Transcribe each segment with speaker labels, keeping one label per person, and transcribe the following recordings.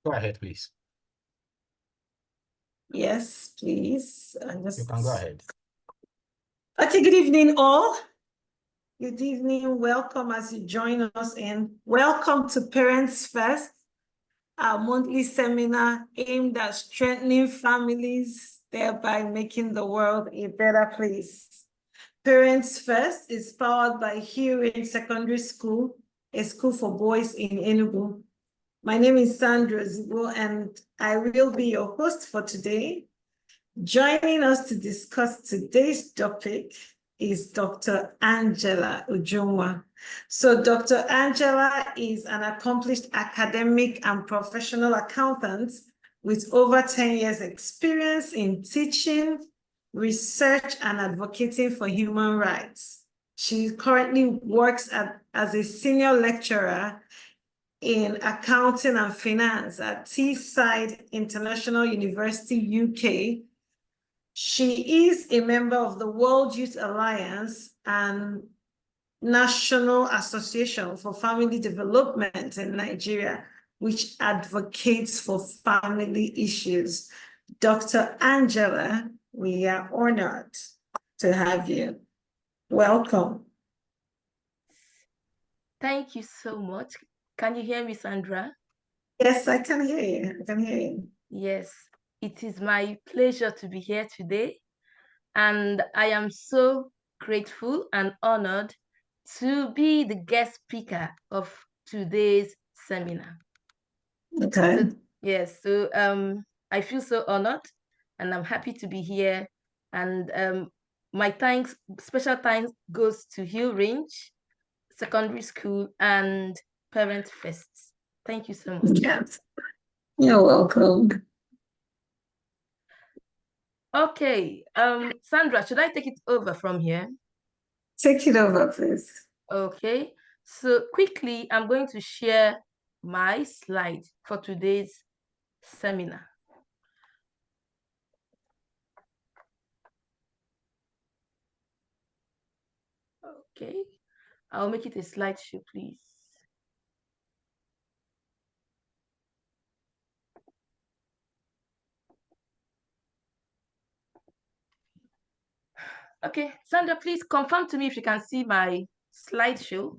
Speaker 1: Go ahead, please.
Speaker 2: Yes, please.
Speaker 1: You can go ahead.
Speaker 2: Okay, good evening, all. Good evening. Welcome as you join us in. Welcome to Parents First, our monthly seminar aimed at strengthening families, thereby making the world a better place. Parents First is powered by Hearing Secondary School, a school for boys in Enugu. My name is Sandra Zibo, and I will be your host for today. Joining us to discuss today's topic is Dr. Angela Ujunwa. So Dr. Angela is an accomplished academic and professional accountant with over 10 years experience in teaching, research, and advocating for human rights. She currently works as a senior lecturer in accounting and finance at Teesside International University, UK. She is a member of the World Youth Alliance and National Association for Family Development in Nigeria, which advocates for family issues. Dr. Angela, we are honored to have you. Welcome.
Speaker 3: Thank you so much. Can you hear me, Sandra?
Speaker 2: Yes, I can hear you. I can hear you.
Speaker 3: Yes, it is my pleasure to be here today. And I am so grateful and honored to be the guest speaker of today's seminar.
Speaker 2: Okay.
Speaker 3: So, yes, so I feel so honored and I'm happy to be here. And my thanks, special thanks goes to Hill Range Secondary School and Parent First. Thank you so much.
Speaker 2: Yes, you're welcome.
Speaker 3: Okay, Sandra, should I take it over from here?
Speaker 2: Take it over, please.
Speaker 3: Okay, so quickly, I'm going to share my slide for today's seminar. Okay, I'll make it a slideshow, please. Okay, Sandra, please confirm to me if you can see my slideshow.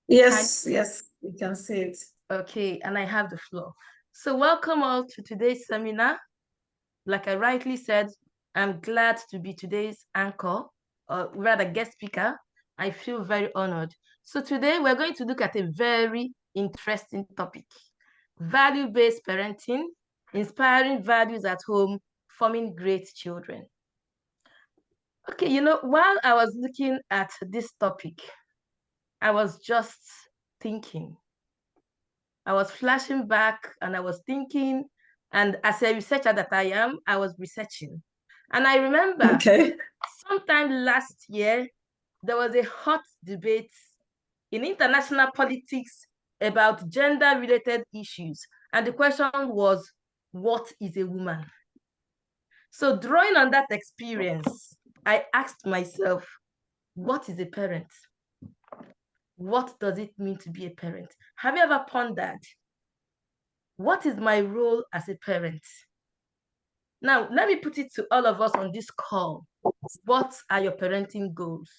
Speaker 2: Yes, yes, we can see it.
Speaker 3: Okay, and I have the floor. So welcome all to today's seminar. Like I rightly said, I'm glad to be today's anchor, or rather guest speaker. I feel very honored. So today we're going to look at a very interesting topic: value-based parenting, inspiring values at home, forming great children. Okay, you know, while I was looking at this topic, I was just thinking. I was flashing back and I was thinking, and as a researcher that I am, I was researching. And I remember sometime last year, there was a hot debate in international politics about gender-related issues. And the question was, what is a woman? So drawing on that experience, I asked myself, what is a parent? What does it mean to be a parent? Have you ever pondered, what is my role as a parent? Now, let me put it to all of us on this call. What are your parenting goals?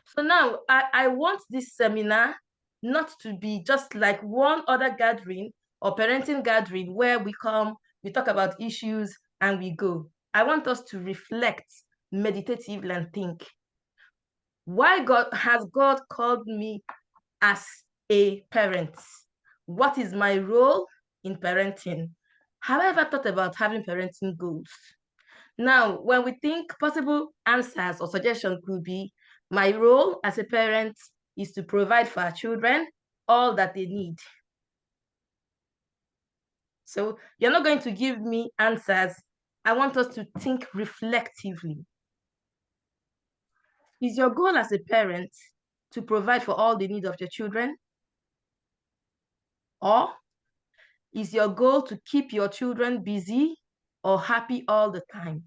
Speaker 3: So now I want this seminar not to be just like one other gathering or parenting gathering where we come, we talk about issues and we go. I want us to reflect meditatively and think. Why has God called me as a parent? What is my role in parenting? Have I ever thought about having parenting goals? Now, when we think possible answers or suggestions could be, my role as a parent is to provide for our children all that they need. So you're not going to give me answers. I want us to think reflectively. Is your goal as a parent to provide for all the needs of your children? Or is your goal to keep your children busy or happy all the time?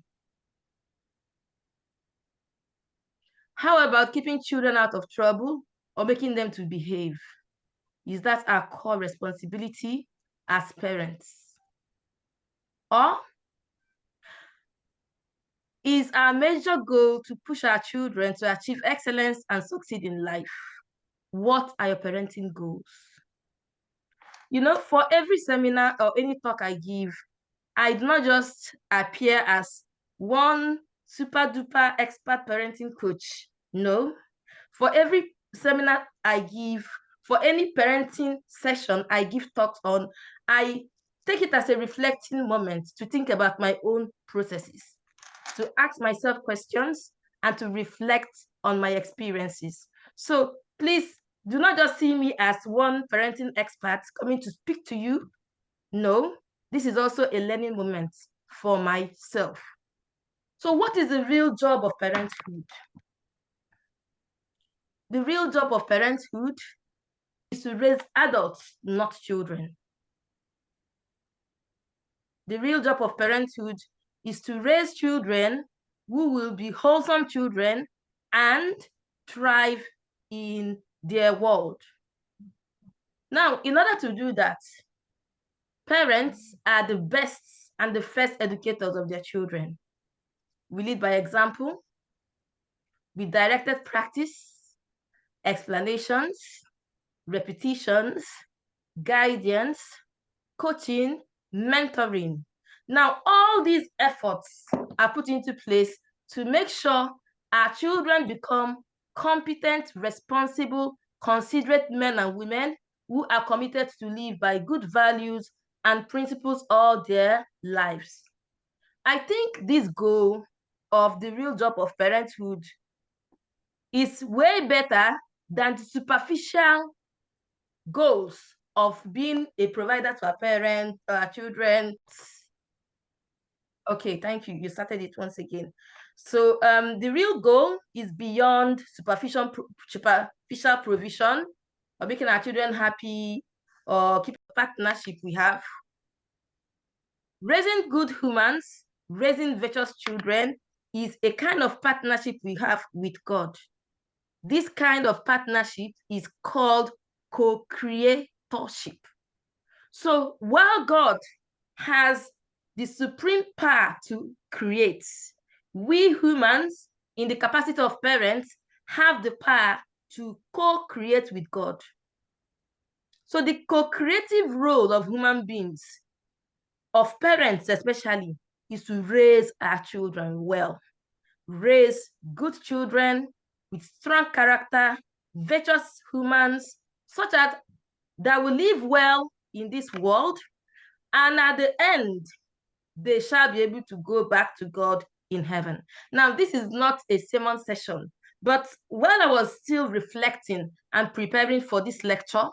Speaker 3: How about keeping children out of trouble or making them to behave? Is that our core responsibility as parents? Or is our major goal to push our children to achieve excellence and succeed in life? What are your parenting goals? You know, for every seminar or any talk I give, I do not just appear as one super duper expert parenting coach. No. For every seminar I give, for any parenting session I give talks on, I take it as a reflecting moment to think about my own processes, to ask myself questions, and to reflect on my experiences. So please do not just see me as one parenting expert coming to speak to you. No, this is also a learning moment for myself. So what is the real job of parenthood? The real job of parenthood is to raise adults, not children. The real job of parenthood is to raise children who will be wholesome children and thrive in their world. Now, in order to do that, parents are the best and the first educators of their children. We lead by example, with directed practice, explanations, repetitions, guidance, coaching, mentoring. Now, all these efforts are put into place to make sure our children become competent, responsible, considerate men and women who are committed to live by good values and principles all their lives. I think this goal of the real job of parenthood is way better than the superficial goals of being a provider to our parents, our children. Okay, thank you. You started it once again. So the real goal is beyond superficial provision or making our children happy or keep a partnership we have. Raising good humans, raising virtuous children is a kind of partnership we have with God. This kind of partnership is called co-creatorship. So while God has the supreme power to create, we humans, in the capacity of parents, have the power to co-create with God. So the co-creative role of human beings, of parents especially, is to raise our children well. Raise good children with strong character, virtuous humans, such that they will live well in this world, and at the end, they shall be able to go back to God in heaven. Now, this is not a sermon session, but while I was still reflecting and preparing for this lecture,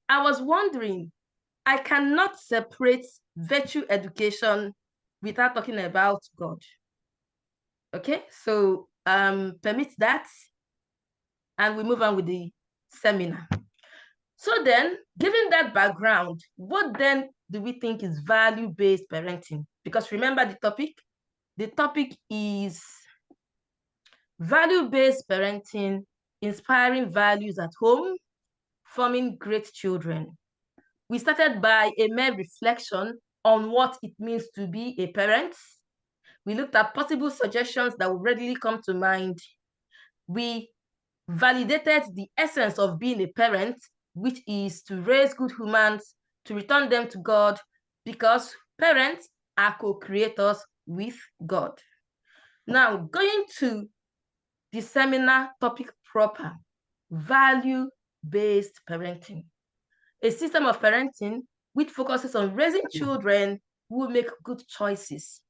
Speaker 3: I was wondering, I cannot separate virtue education without talking about God. Okay, so permit that, and we move on with the seminar. So then, given that background, what then do we think is value-based parenting? Because remember the topic? The topic is value-based parenting, inspiring values at home, forming great children. We started by a mere reflection on what it means to be a parent. We looked at possible suggestions that would readily come to mind. We validated the essence of being a parent, which is to raise good humans, to return them to God, because parents are co-creators with God. Now, going to the seminar topic proper, value-based parenting. A system of parenting which focuses on raising children who make good choices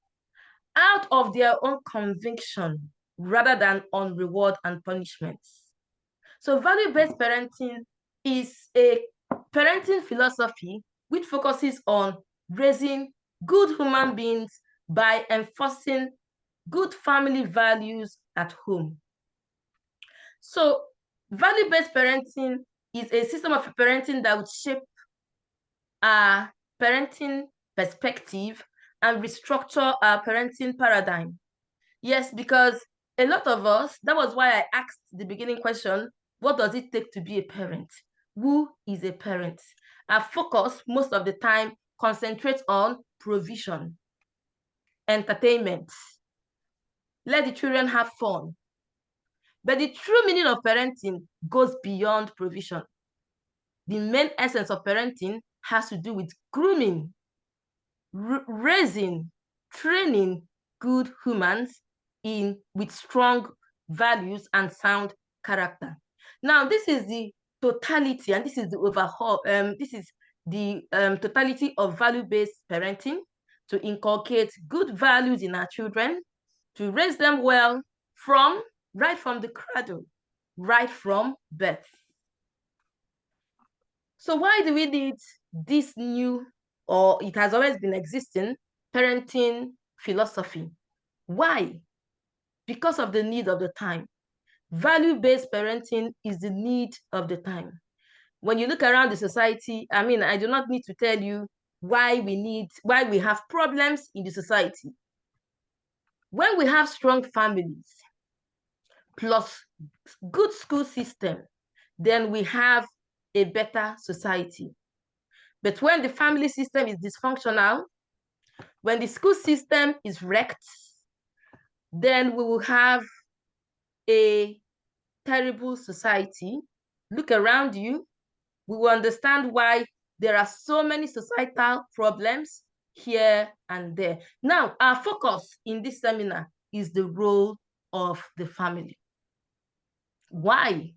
Speaker 3: out of their own conviction rather than on reward and punishments. So value-based parenting is a parenting philosophy which focuses on raising good human beings by enforcing good family values at home. So value-based parenting is a system of parenting that would shape our parenting perspective and restructure our parenting paradigm. Yes, because a lot of us, that was why I asked the beginning question, what does it take to be a parent? Who is a parent? Our focus most of the time concentrates on provision. entertainment. Let the children have fun. But the true meaning of parenting goes beyond provision. The main essence of parenting has to do with grooming, raising, training good humans with strong values and sound character. Now, this is the totality, and this is the overhaul. This is the totality of value-based parenting, to inculcate good values in our children, to raise them well right from the cradle, right from birth. So why do we need this new, or it has always been existing, parenting philosophy? Why? Because of the need of the time. Value-based parenting is the need of the time. When you look around the society, I mean, I do not need to tell you why we have problems in the society. When we have strong families plus good school system, then we have a better society. But when the family system is dysfunctional, when the school system is wrecked, then we will have a terrible society. Look around you, we will understand why there are so many societal problems here and there. Now, our focus in this seminar is the role of the family. Why?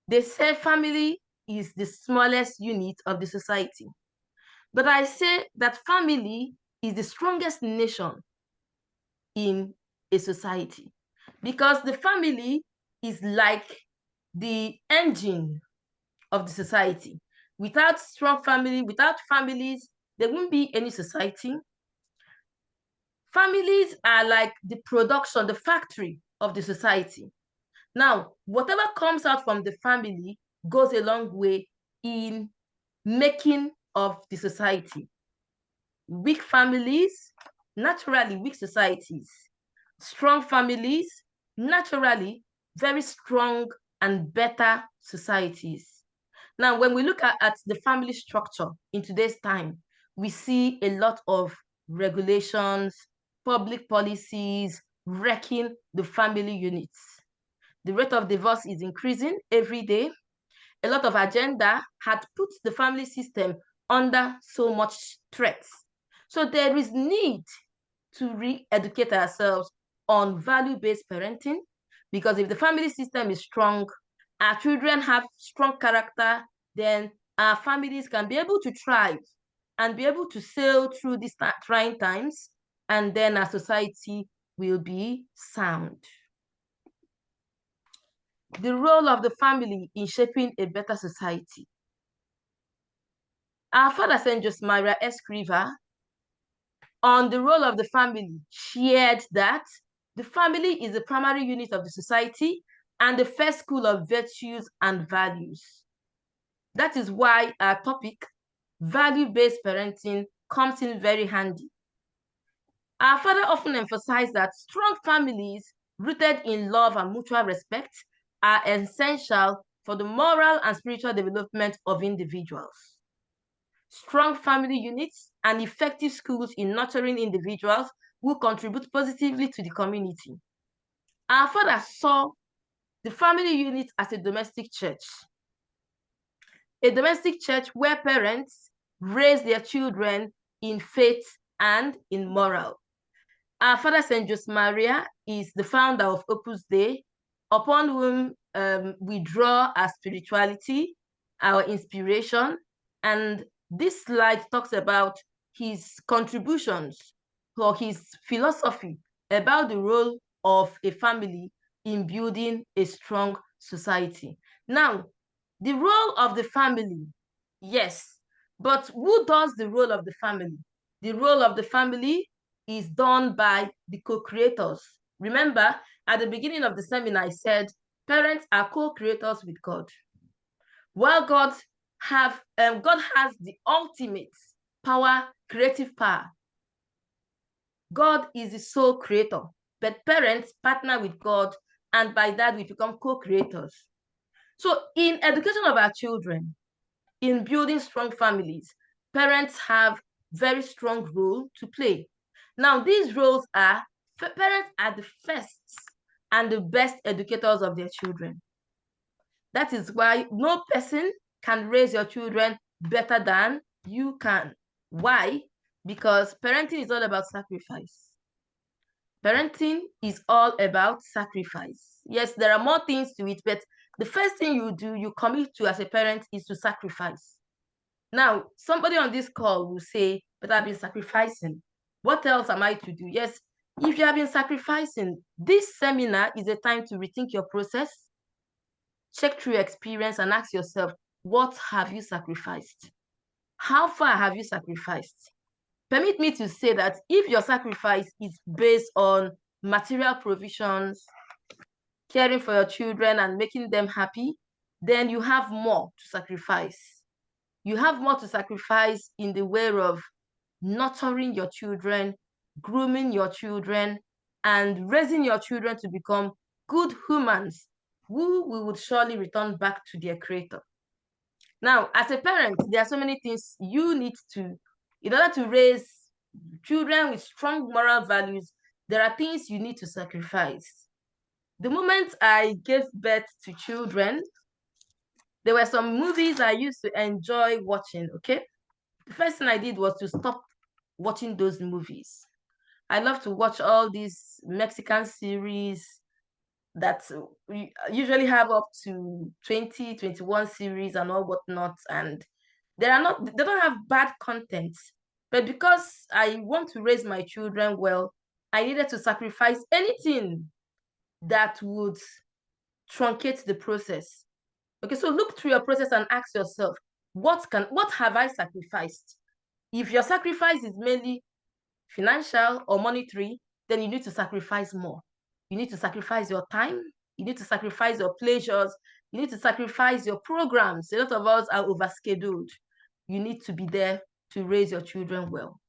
Speaker 3: They say family is the smallest unit of the society. But I say that family is the strongest nation in a society, because the family is like the engine of the society. Without strong family, without families, there won't be any society. Families are like the production, the factory of the society. Now, whatever comes out from the family goes a long way in making of the society. Weak families, naturally weak societies. Strong families, naturally very strong and better societies. Now, when we look at the family structure in today's time, we see a lot of regulations, public policies wrecking the family units. The rate of divorce is increasing every day. A lot of agenda had put the family system under so much threat. So there is need to re-educate ourselves on value-based parenting, because if the family system is strong, our children have strong character, then our families can be able to thrive and be able to sail through these trying times, and then our society will be sound. The role of the family in shaping a better society. Our father, St. Josemaria Escriva, on the role of the family, shared that the family is the primary unit of the society and the first school of virtues and values. That is why our topic, value-based parenting, comes in very handy. Our father often emphasized that strong families rooted in love and mutual respect are essential for the moral and spiritual development of individuals. Strong family units and effective schools in nurturing individuals will contribute positively to the community. Our father saw the family unit as a domestic church where parents raise their children in faith and in moral. Our father, St. Josemaria, is the founder of Opus Dei, upon whom we draw our spirituality, our inspiration, and this slide talks about his contributions or his philosophy about the role of a family in building a strong society. Now, the role of the family, yes, but who does the role of the family? The role of the family is done by the co-creators. Remember, at the beginning of the seminar, I said parents are co-creators with God. While God has the ultimate power, creative power. God is the sole creator, but parents partner with God, and by that we become co-creators. So in education of our children, in building strong families, parents have very strong role to play. Now, these roles are, parents are the first and the best educators of their children. That is why no person can raise your children better than you can. Why? Because parenting is all about sacrifice. Parenting is all about sacrifice. Yes, there are more things to it, but the first thing you do, you commit to as a parent, is to sacrifice. Now, somebody on this call will say, but I've been sacrificing. What else am I to do? Yes, if you have been sacrificing, this seminar is a time to rethink your process, check through your experience, and ask yourself, what have you sacrificed? How far have you sacrificed? Permit me to say that if your sacrifice is based on material provisions, caring for your children and making them happy, then you have more to sacrifice. You have more to sacrifice in the way of nurturing your children, grooming your children, and raising your children to become good humans who we would surely return back to their creator. Now, as a parent, there are so many things you need to, in order to raise children with strong moral values, there are things you need to sacrifice. The moment I gave birth to children, there were some movies I used to enjoy watching, okay? The first thing I did was to stop watching those movies. I love to watch all these Mexican series that we usually have up to 20, 21 series and all whatnot. And they don't have bad content. But because I want to raise my children well, I needed to sacrifice anything that would truncate the process. Okay, so look through your process and ask yourself, what have I sacrificed? If your sacrifice is mainly financial or monetary, then you need to sacrifice more. You need to sacrifice your time. You need to sacrifice your pleasures. You need to sacrifice your programs. A lot of us are overscheduled. You need to be there to raise your children well.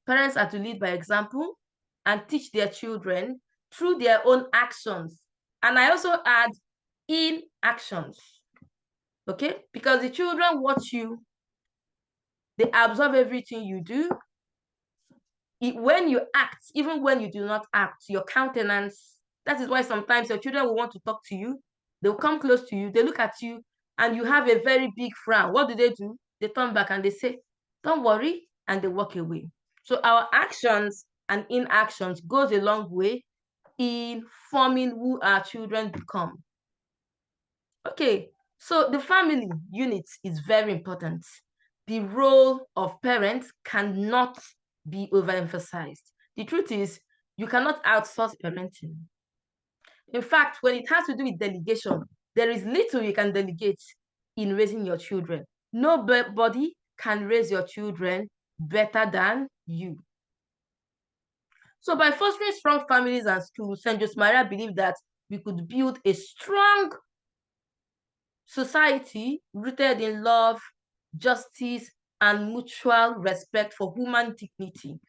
Speaker 3: Parents are to lead by example and teach their children through their own actions. And I also add inactions. Okay? Because the children watch you, they absorb everything you do. When you act, even when you do not act, your countenance, that is why sometimes your children will want to talk to you. They'll come close to you, they look at you, and you have a very big frown. What do? They turn back and they say, don't worry, and they walk away. So our actions and inactions goes a long way in forming who our children become. Okay, so the family unit is very important. The role of parents cannot be overemphasized. The truth is, you cannot outsource parenting. In fact, when it has to do with delegation, there is little you can delegate in raising your children. Nobody can raise your children better than you. So by fostering strong families and schools, St. Joseph Maria believed that we could build a strong society rooted in love, justice, and mutual respect for human dignity.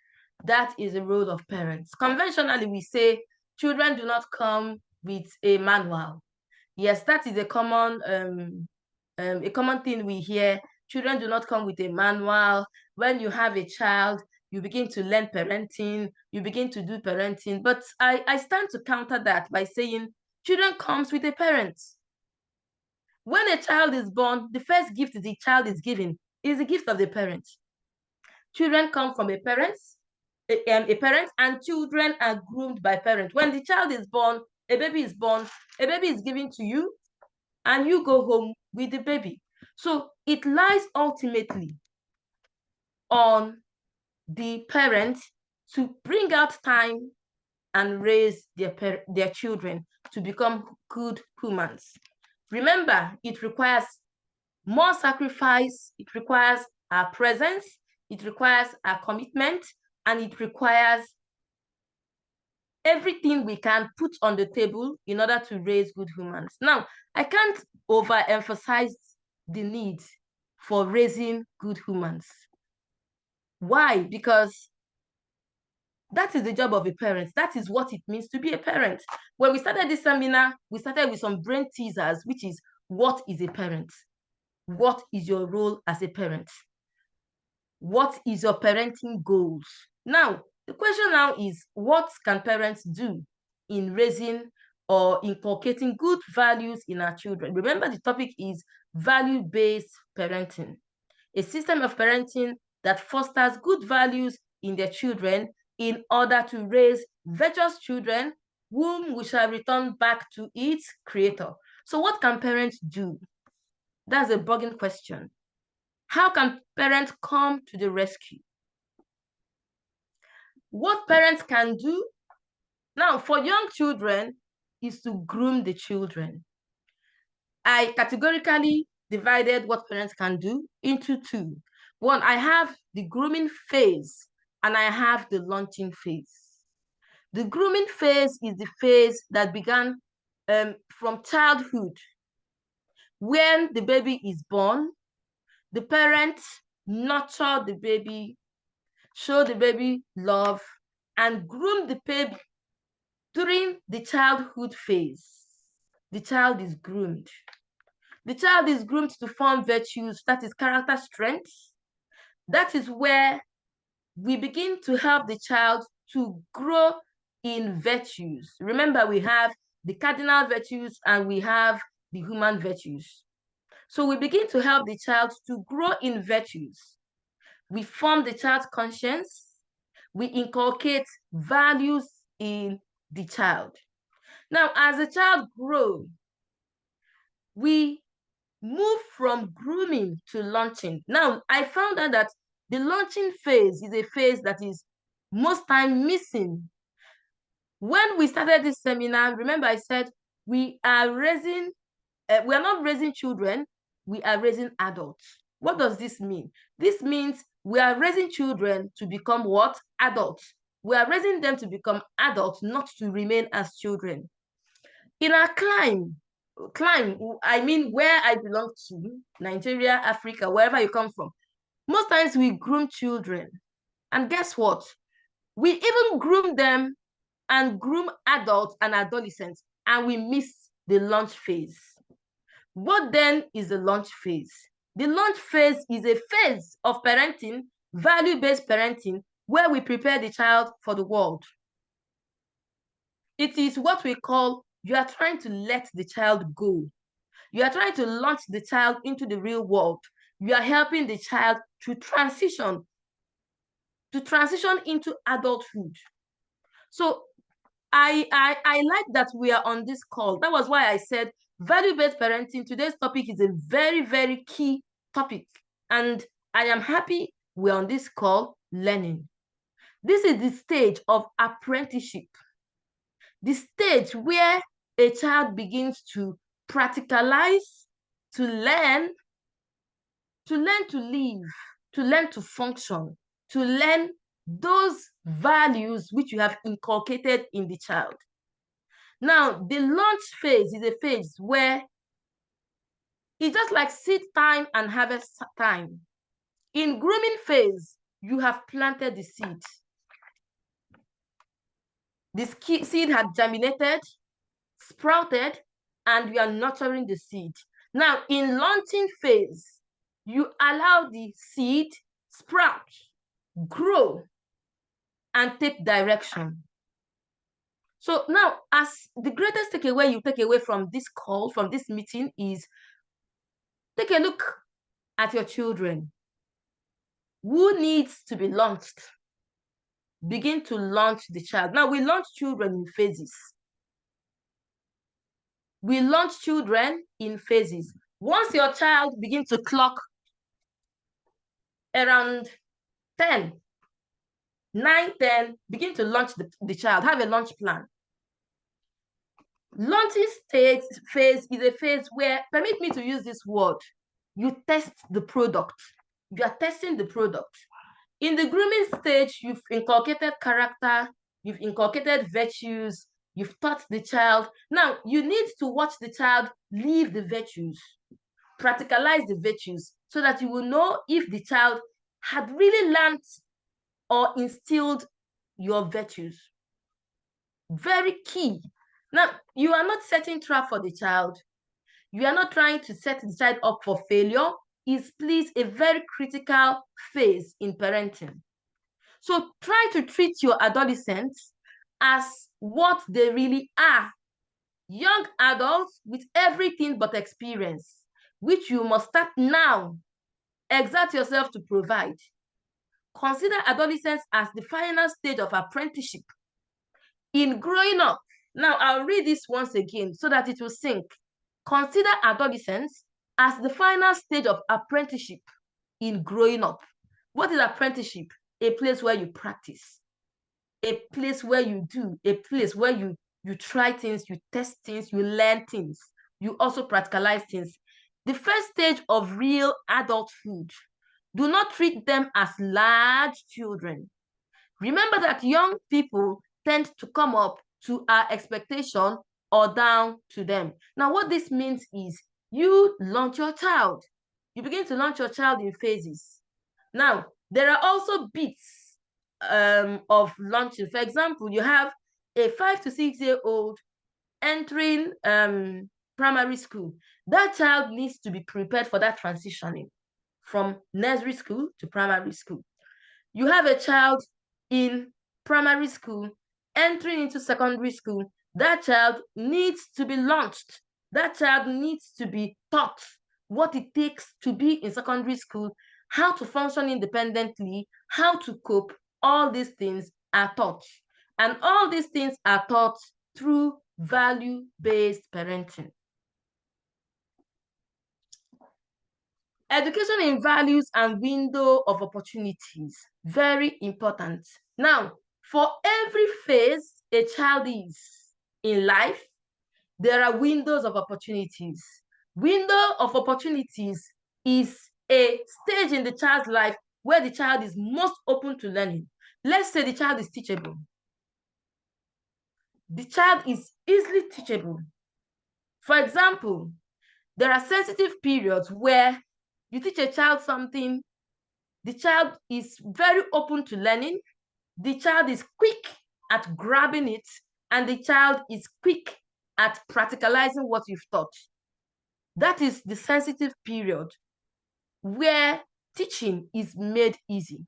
Speaker 3: That is the role of parents. Conventionally, we say children do not come with a manual. Yes, that is a common thing we hear. Children do not come with a manual. When you have a child, you begin to learn parenting, you begin to do parenting. But I stand to counter that by saying children comes with a parent. When a child is born, the first gift the child is given is the gift of the parent. Children come from a parent, and children are groomed by parents. When the child is born, a baby is given to you, and you go home with the baby. So it lies ultimately on the parent to bring out time and raise their children to become good humans. Remember, it requires more sacrifice, it requires our presence, it requires our commitment, and it requires everything we can put on the table in order to raise good humans. Now, I can't overemphasize the need for raising good humans. Why? Because that is the job of a parent. That is what it means to be a parent. When we started this seminar, we started with some brain teasers, which is, what is a parent? What is your role as a parent? What is your parenting goals? Now, The question now is, what can parents do in raising or inculcating good values in our children? Remember, the topic is value-based parenting, a system of parenting that fosters good values in their children in order to raise virtuous children whom we shall return back to its creator. So what can parents do? That's a bugging question. How can parents come to the rescue? What parents can do now for young children is to groom the children. I categorically divided what parents can do into two. One, I have the grooming phase and I have the launching phase. The grooming phase is the phase that began from childhood. When the baby is born, the parents nurture the baby, show the baby love, and groom the baby during the childhood phase. The child is groomed. The child is groomed to form virtues, that is character strength. That is where we begin to help the child to grow in virtues. Remember, we have the cardinal virtues and we have the human virtues. So we begin to help the child to grow in virtues. We form the child's conscience. We inculcate values in the child. Now, as the child grows, we move from grooming to launching. Now, I found out that the launching phase is a phase that is most time missing. When we started this seminar, remember I said we are not raising children, we are raising adults. What does this mean? This means we are raising children to become what? Adults. We are raising them to become adults, not to remain as children. In our climb, I mean where I belong to, Nigeria, Africa, wherever you come from, most times we groom children. And guess what? We even groom them and groom adults and adolescents, and we miss the launch phase. What then is the launch phase? The launch phase is a phase of parenting, value-based parenting, where we prepare the child for the world. It is what we call, you are trying to let the child go. You are trying to launch the child into the real world. You are helping the child to transition into adulthood. So I like that we are on this call. That was why I said value-based parenting. Today's topic is a very, very key topic. And I am happy we're on this call learning. This is the stage of apprenticeship. The stage where a child begins to practicalize, to learn to live, to learn to function, to learn those values which you have inculcated in the child. Now, the launch phase is a phase where it's just like seed time and harvest time. In grooming phase, you have planted the seed. This seed had germinated, sprouted, and you are nurturing the seed. Now, in launching phase, you allow the seed sprout, grow, and take direction. So now, as the greatest takeaway you take away from this call, from this meeting, is take a look at your children. Who needs to be launched? Begin to launch the child. Now, we launch children in phases. We launch children in phases. Once your child begins to clock around 10, 9, 10, begin to launch the child. Have a launch plan. Launching stage phase is a phase where, permit me to use this word, you test the product. You are testing the product. In the grooming stage, you've inculcated character, you've inculcated virtues, you've taught the child. Now, you need to watch the child live the virtues, practicalize the virtues, so that you will know if the child had really learned or instilled your virtues. Very key. Now, you are not setting trap for the child. You are not trying to set the child up for failure. It's please a very critical phase in parenting. So try to treat your adolescents as what they really are. Young adults with everything but experience, which you must start now. Exert yourself to provide. Consider adolescence as the final stage of apprenticeship. In growing up, now I'll read this once again so that it will sink. Consider adolescence as the final stage of apprenticeship in growing up. What is apprenticeship? A place where you practice, a place where you do, a place where you try things, you test things, you learn things, you also practicalize things. The first stage of real adulthood. Do not treat them as large children. Remember that young people tend to come up to our expectation or down to them. Now, what this means is you launch your child. You begin to launch your child in phases. Now, there are also bits of launching. For example, you have a 5 to 6 year old entering primary school. That child needs to be prepared for that transitioning from nursery school to primary school. You have a child in primary school entering into secondary school. That child needs to be launched. That child needs to be taught what it takes to be in secondary school, how to function independently, how to cope. All these things are taught. And all these things are taught through value-based parenting. Education in values and window of opportunities, very important. Now, for every phase a child is in life, there are windows of opportunities. Window of opportunities is a stage in the child's life where the child is most open to learning. Let's say the child is teachable. The child is easily teachable. For example, there are sensitive periods where you teach a child something, the child is very open to learning, the child is quick at grabbing it, and the child is quick at practicalizing what you've taught. That is the sensitive period where teaching is made easy.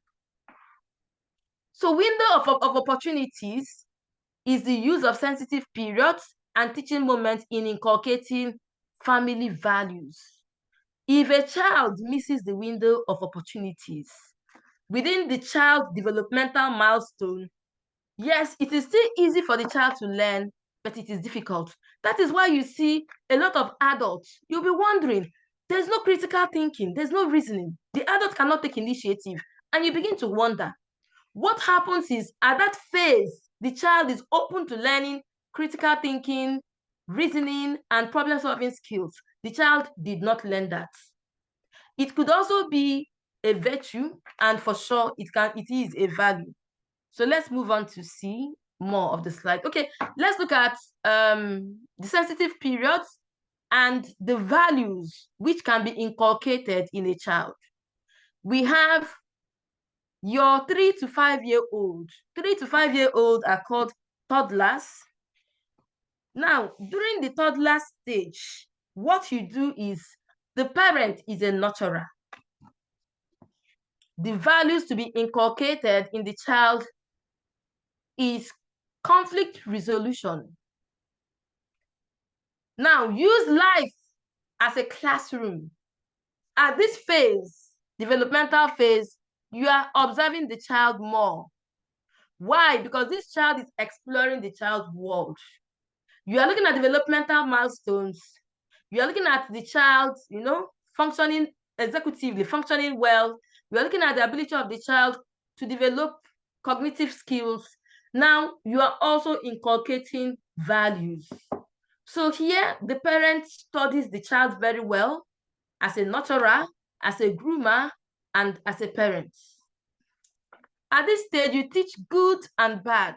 Speaker 3: So window of opportunities is the use of sensitive periods and teaching moments in inculcating family values. If a child misses the window of opportunities within the child's developmental milestone, yes, it is still easy for the child to learn, but it is difficult. That is why you see a lot of adults, you'll be wondering, there's no critical thinking, there's no reasoning. The adult cannot take initiative, and you begin to wonder. What happens is, at that phase, the child is open to learning critical thinking, reasoning, and problem-solving skills. The child did not learn that. It could also be a virtue, and for sure, it is a value. So let's move on to see more of the slide. Okay, let's look at the sensitive periods and the values which can be inculcated in a child. We have your 3 to 5 year old. 3 to 5 year old are called toddlers. Now, during the toddler stage, what you do is the parent is a nurturer. The values to be inculcated in the child is conflict resolution. Now, use life as a classroom. At this phase, developmental phase, you are observing the child more. Why? Because this child is exploring the child's world. You are looking at developmental milestones. You are looking at the child, functioning executively, functioning well. You are looking at the ability of the child to develop cognitive skills. Now, you are also inculcating values. So here, the parent studies the child very well as a nurturer, as a groomer, and as a parent. At this stage, you teach good and bad.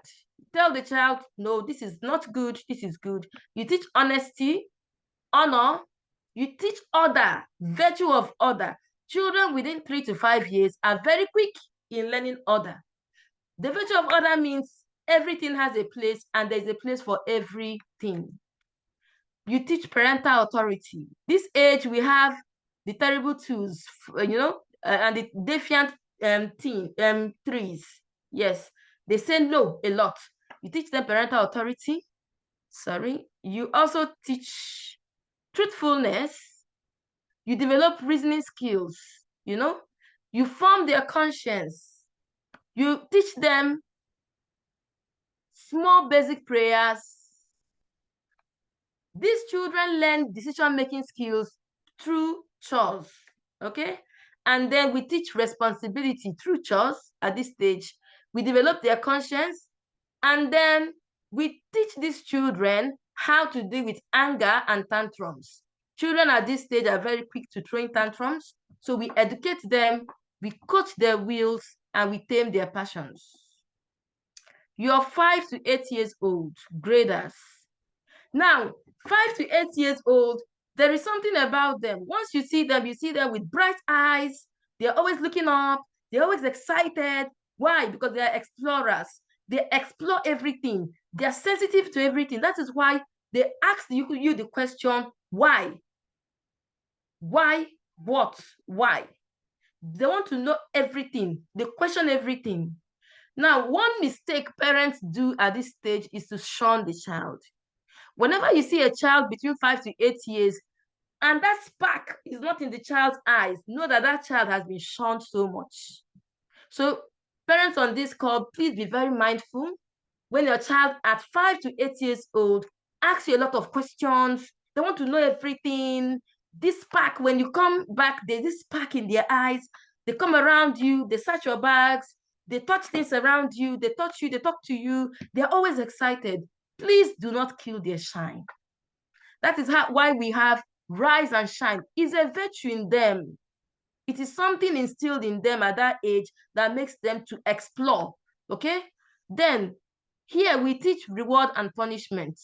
Speaker 3: Tell the child, no, this is not good, this is good. You teach honesty, honor. You teach order, virtue of order. Children within 3 to 5 years are very quick in learning order. The virtue of order means everything has a place and there's a place for everything. You teach parental authority. This age, we have the terrible twos, and the defiant trees. Yes, they say no a lot. You teach them parental authority. You also teach truthfulness. You develop reasoning skills, you form their conscience. You teach them small basic prayers. These children learn decision-making skills through chores, okay? And then we teach responsibility through chores at this stage. We develop their conscience, and then we teach these children how to deal with anger and tantrums. Children at this stage are very quick to throw in tantrums, so we educate them, we coach their wills, and we tame their passions. You're 5 to 8 years old, graders. Now, 5 to 8 years old, there is something about them. Once you see them with bright eyes. They're always looking up. They're always excited. Why? Because they are explorers. They explore everything. They are sensitive to everything. That is why they ask you the question, why? Why? What? Why? They want to know everything. They question everything. Now, one mistake parents do at this stage is to shun the child. Whenever you see a child between 5 to 8 years and that spark is not in the child's eyes, know that that child has been shunned so much. So parents on this call, please be very mindful. When your child at 5 to 8 years old asks you a lot of questions, they want to know everything. This spark, when you come back, there's this spark in their eyes. They come around you, they search your bags, they touch things around you, they touch you, they talk to you. They're always excited. Please do not kill their shine. That is why we have rise and shine. It's a virtue in them. It is something instilled in them at that age that makes them to explore, okay? Then, here we teach reward and punishment.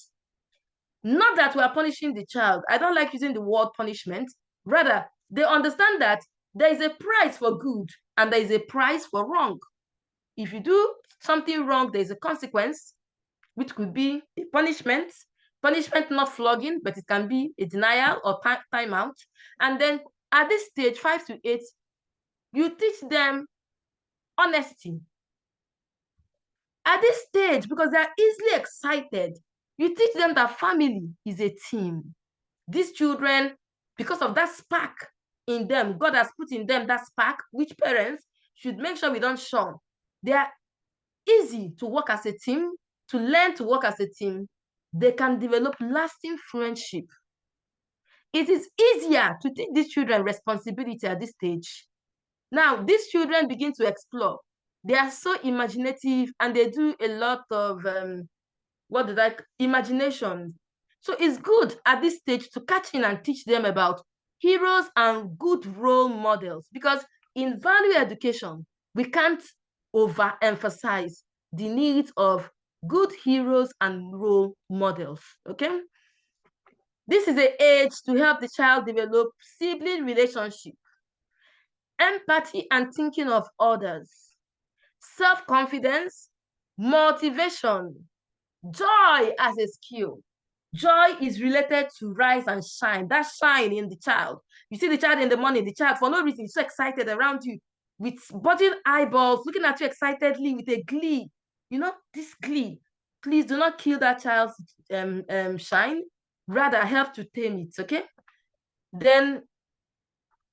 Speaker 3: Not that we are punishing the child. I don't like using the word punishment. Rather, they understand that there is a price for good and there is a price for wrong. If you do something wrong, there is a consequence, which could be a punishment. Punishment, not flogging, but it can be a denial or timeout. And then at this stage, 5 to 8, you teach them honesty. At this stage, because they are easily excited, you teach them that family is a team. These children, because of that spark in them, God has put in them that spark, which parents should make sure we don't shun. They are easy to work as a team, to learn to work as a team. They can develop lasting friendship. It is easier to teach these children responsibility at this stage. Now, these children begin to explore. They are so imaginative and they do a lot of, imagination. So it's good at this stage to catch in and teach them about heroes and good role models, because in value education, we can't overemphasize the need of good heroes and role models, okay? This is the age to help the child develop sibling relationship, empathy and thinking of others, self-confidence, motivation, joy as a skill. Joy is related to rise and shine, that shine in the child. You see the child in the morning, the child, for no reason, is so excited around you with budding eyeballs, looking at you excitedly with a glee. This glee. Please do not kill that child's shine. Rather, help to tame it, okay? Then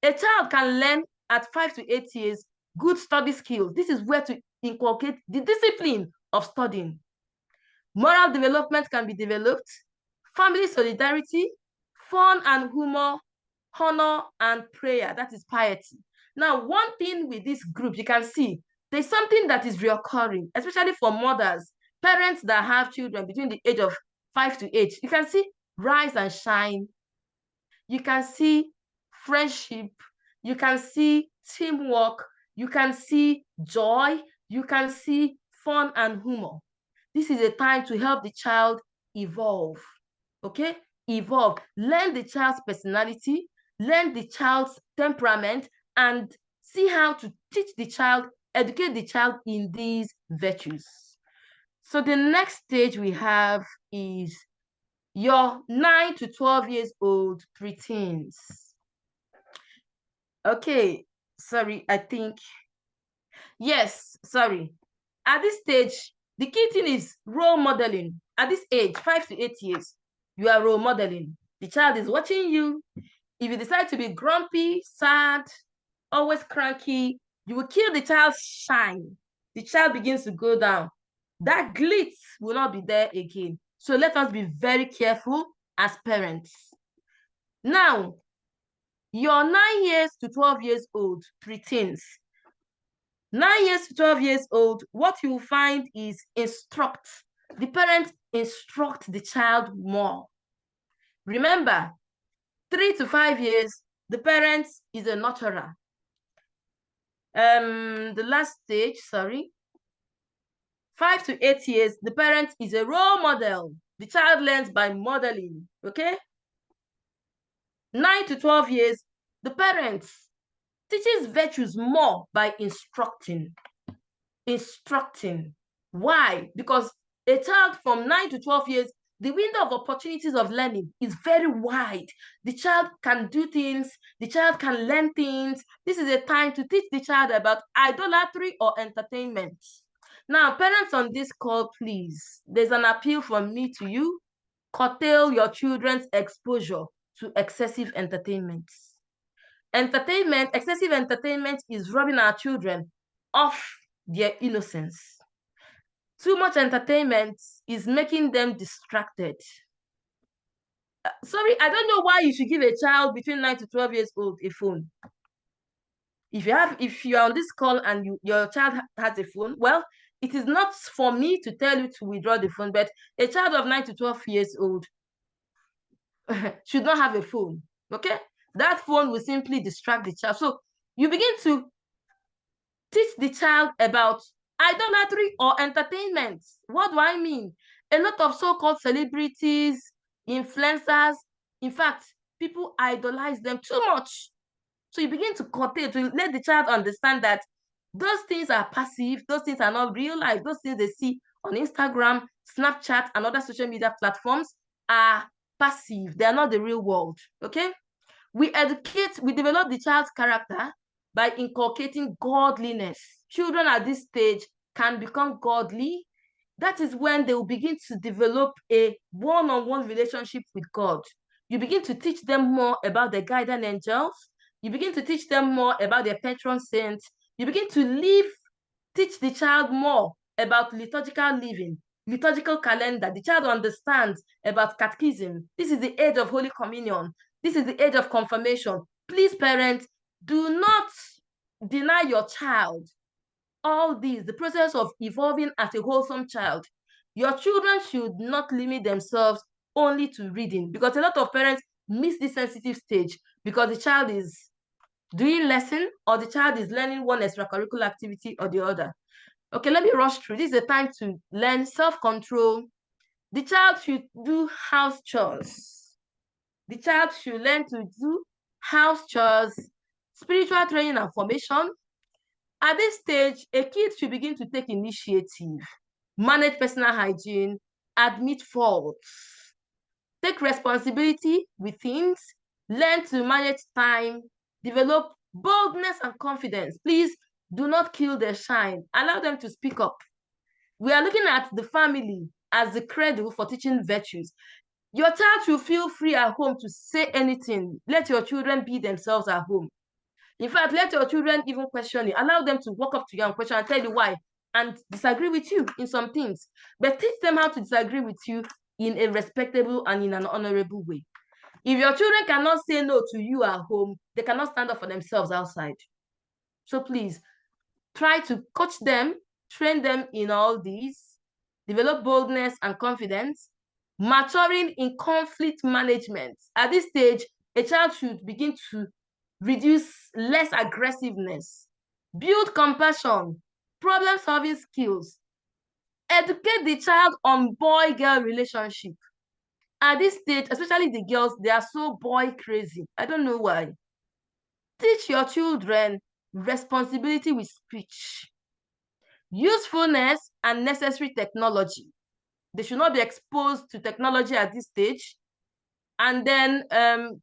Speaker 3: a child can learn at 5 to 8 years good study skills. This is where to inculcate the discipline of studying. Moral development can be developed, family solidarity, fun and humor, honor and prayer, that is piety. Now, one thing with this group, you can see there's something that is reoccurring, especially for mothers, parents that have children between the age of 5 to 8. You can see rise and shine. You can see friendship. You can see teamwork. You can see joy. You can see fun and humor. This is a time to help the child evolve, okay? Evolve. Learn the child's personality, learn the child's temperament, and see how to teach the child, educate the child in these virtues. So the next stage we have is your 9 to 12 years old preteens. Okay, sorry, yes, sorry. At this stage, the key thing is role modeling. At this age, 5 to 8 years, you are role modeling. The child is watching you. If you decide to be grumpy, sad, always cranky, you will kill the child's shine. The child begins to go down. That glitz will not be there again. So let us be very careful as parents. Now, your 9 years to 12 years old preteens. 9 years to 12 years old, what you will find is instruct. The parents instruct the child more. Remember, 3 to 5 years, the parents is a nurturer. The last stage, 5 to 8 years, the parent is a role model. The child learns by modeling, okay? 9 to 12 years, the parent teaches virtues more by instructing. Why? Because a child from 9 to 12 years, the window of opportunities of learning is very wide. The child can do things, the child can learn things. This is a time to teach the child about idolatry or entertainment. Now, parents on this call, please, there's an appeal from me to you. Curtail your children's exposure to excessive entertainment. Excessive entertainment is robbing our children of their innocence. Too much entertainment is making them distracted. Sorry, I don't know why you should give a child between 9 to 12 years old a phone. If you're on this call and your child has a phone, well, it is not for me to tell you to withdraw the phone, but a child of 9 to 12 years old should not have a phone, okay? That phone will simply distract the child. So you begin to teach the child about idolatry or entertainment. What do I mean? A lot of so-called celebrities, influencers, in fact, people idolize them too much. So you begin to curtail, to let the child understand that those things are passive, those things are not real life, those things they see on Instagram, Snapchat, and other social media platforms are passive. They are not the real world, okay? We develop the child's character by inculcating godliness. Children at this stage can become godly. That is when they will begin to develop a one-on-one relationship with God. You begin to teach them more about the guardian angels. You begin to teach them more about their patron saints. You begin to teach the child more about liturgical living, liturgical calendar. The child understands about catechism. This is the age of Holy Communion. This is the age of confirmation. Please, parents, do not deny your child all these, the process of evolving as a wholesome child. Your children should not limit themselves only to reading, because a lot of parents miss this sensitive stage because the child is doing lesson or the child is learning one extracurricular activity or the other. Okay, let me rush through. This is the time to learn self-control. The child should do house chores. The child should learn to do house chores, spiritual training and formation. At this stage, a kid should begin to take initiative, manage personal hygiene, admit faults, take responsibility with things, learn to manage time, develop boldness and confidence. Please do not kill their shine. Allow them to speak up. We are looking at the family as the cradle for teaching virtues. Your child should feel free at home to say anything. Let your children be themselves at home. In fact, let your children even question you. Allow them to walk up to you and question and tell you why and disagree with you in some things. But teach them how to disagree with you in a respectable and in an honorable way. If your children cannot say no to you at home, they cannot stand up for themselves outside. So please, try to coach them, train them in all these, develop boldness and confidence, maturing in conflict management. At this stage, a child should begin to reduce less aggressiveness, build compassion, problem-solving skills, educate the child on boy-girl relationship. At this stage, especially the girls, they are so boy crazy. I don't know why. Teach your children responsibility with speech, usefulness and necessary technology. They should not be exposed to technology at this stage. And then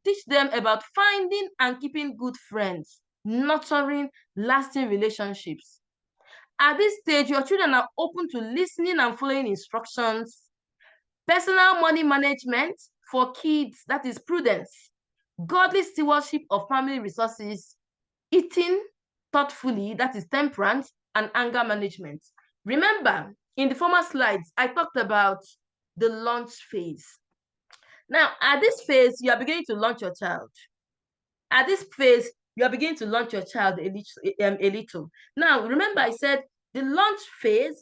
Speaker 3: teach them about finding and keeping good friends, nurturing lasting relationships. At this stage, your children are open to listening and following instructions. Personal money management for kids, that is prudence. Godly stewardship of family resources. Eating thoughtfully, that is temperance, and anger management. Remember, in the former slides, I talked about the launch phase. Now, at this phase, you are beginning to launch your child. At this phase, you are beginning to launch your child a little. Now, remember I said the launch phase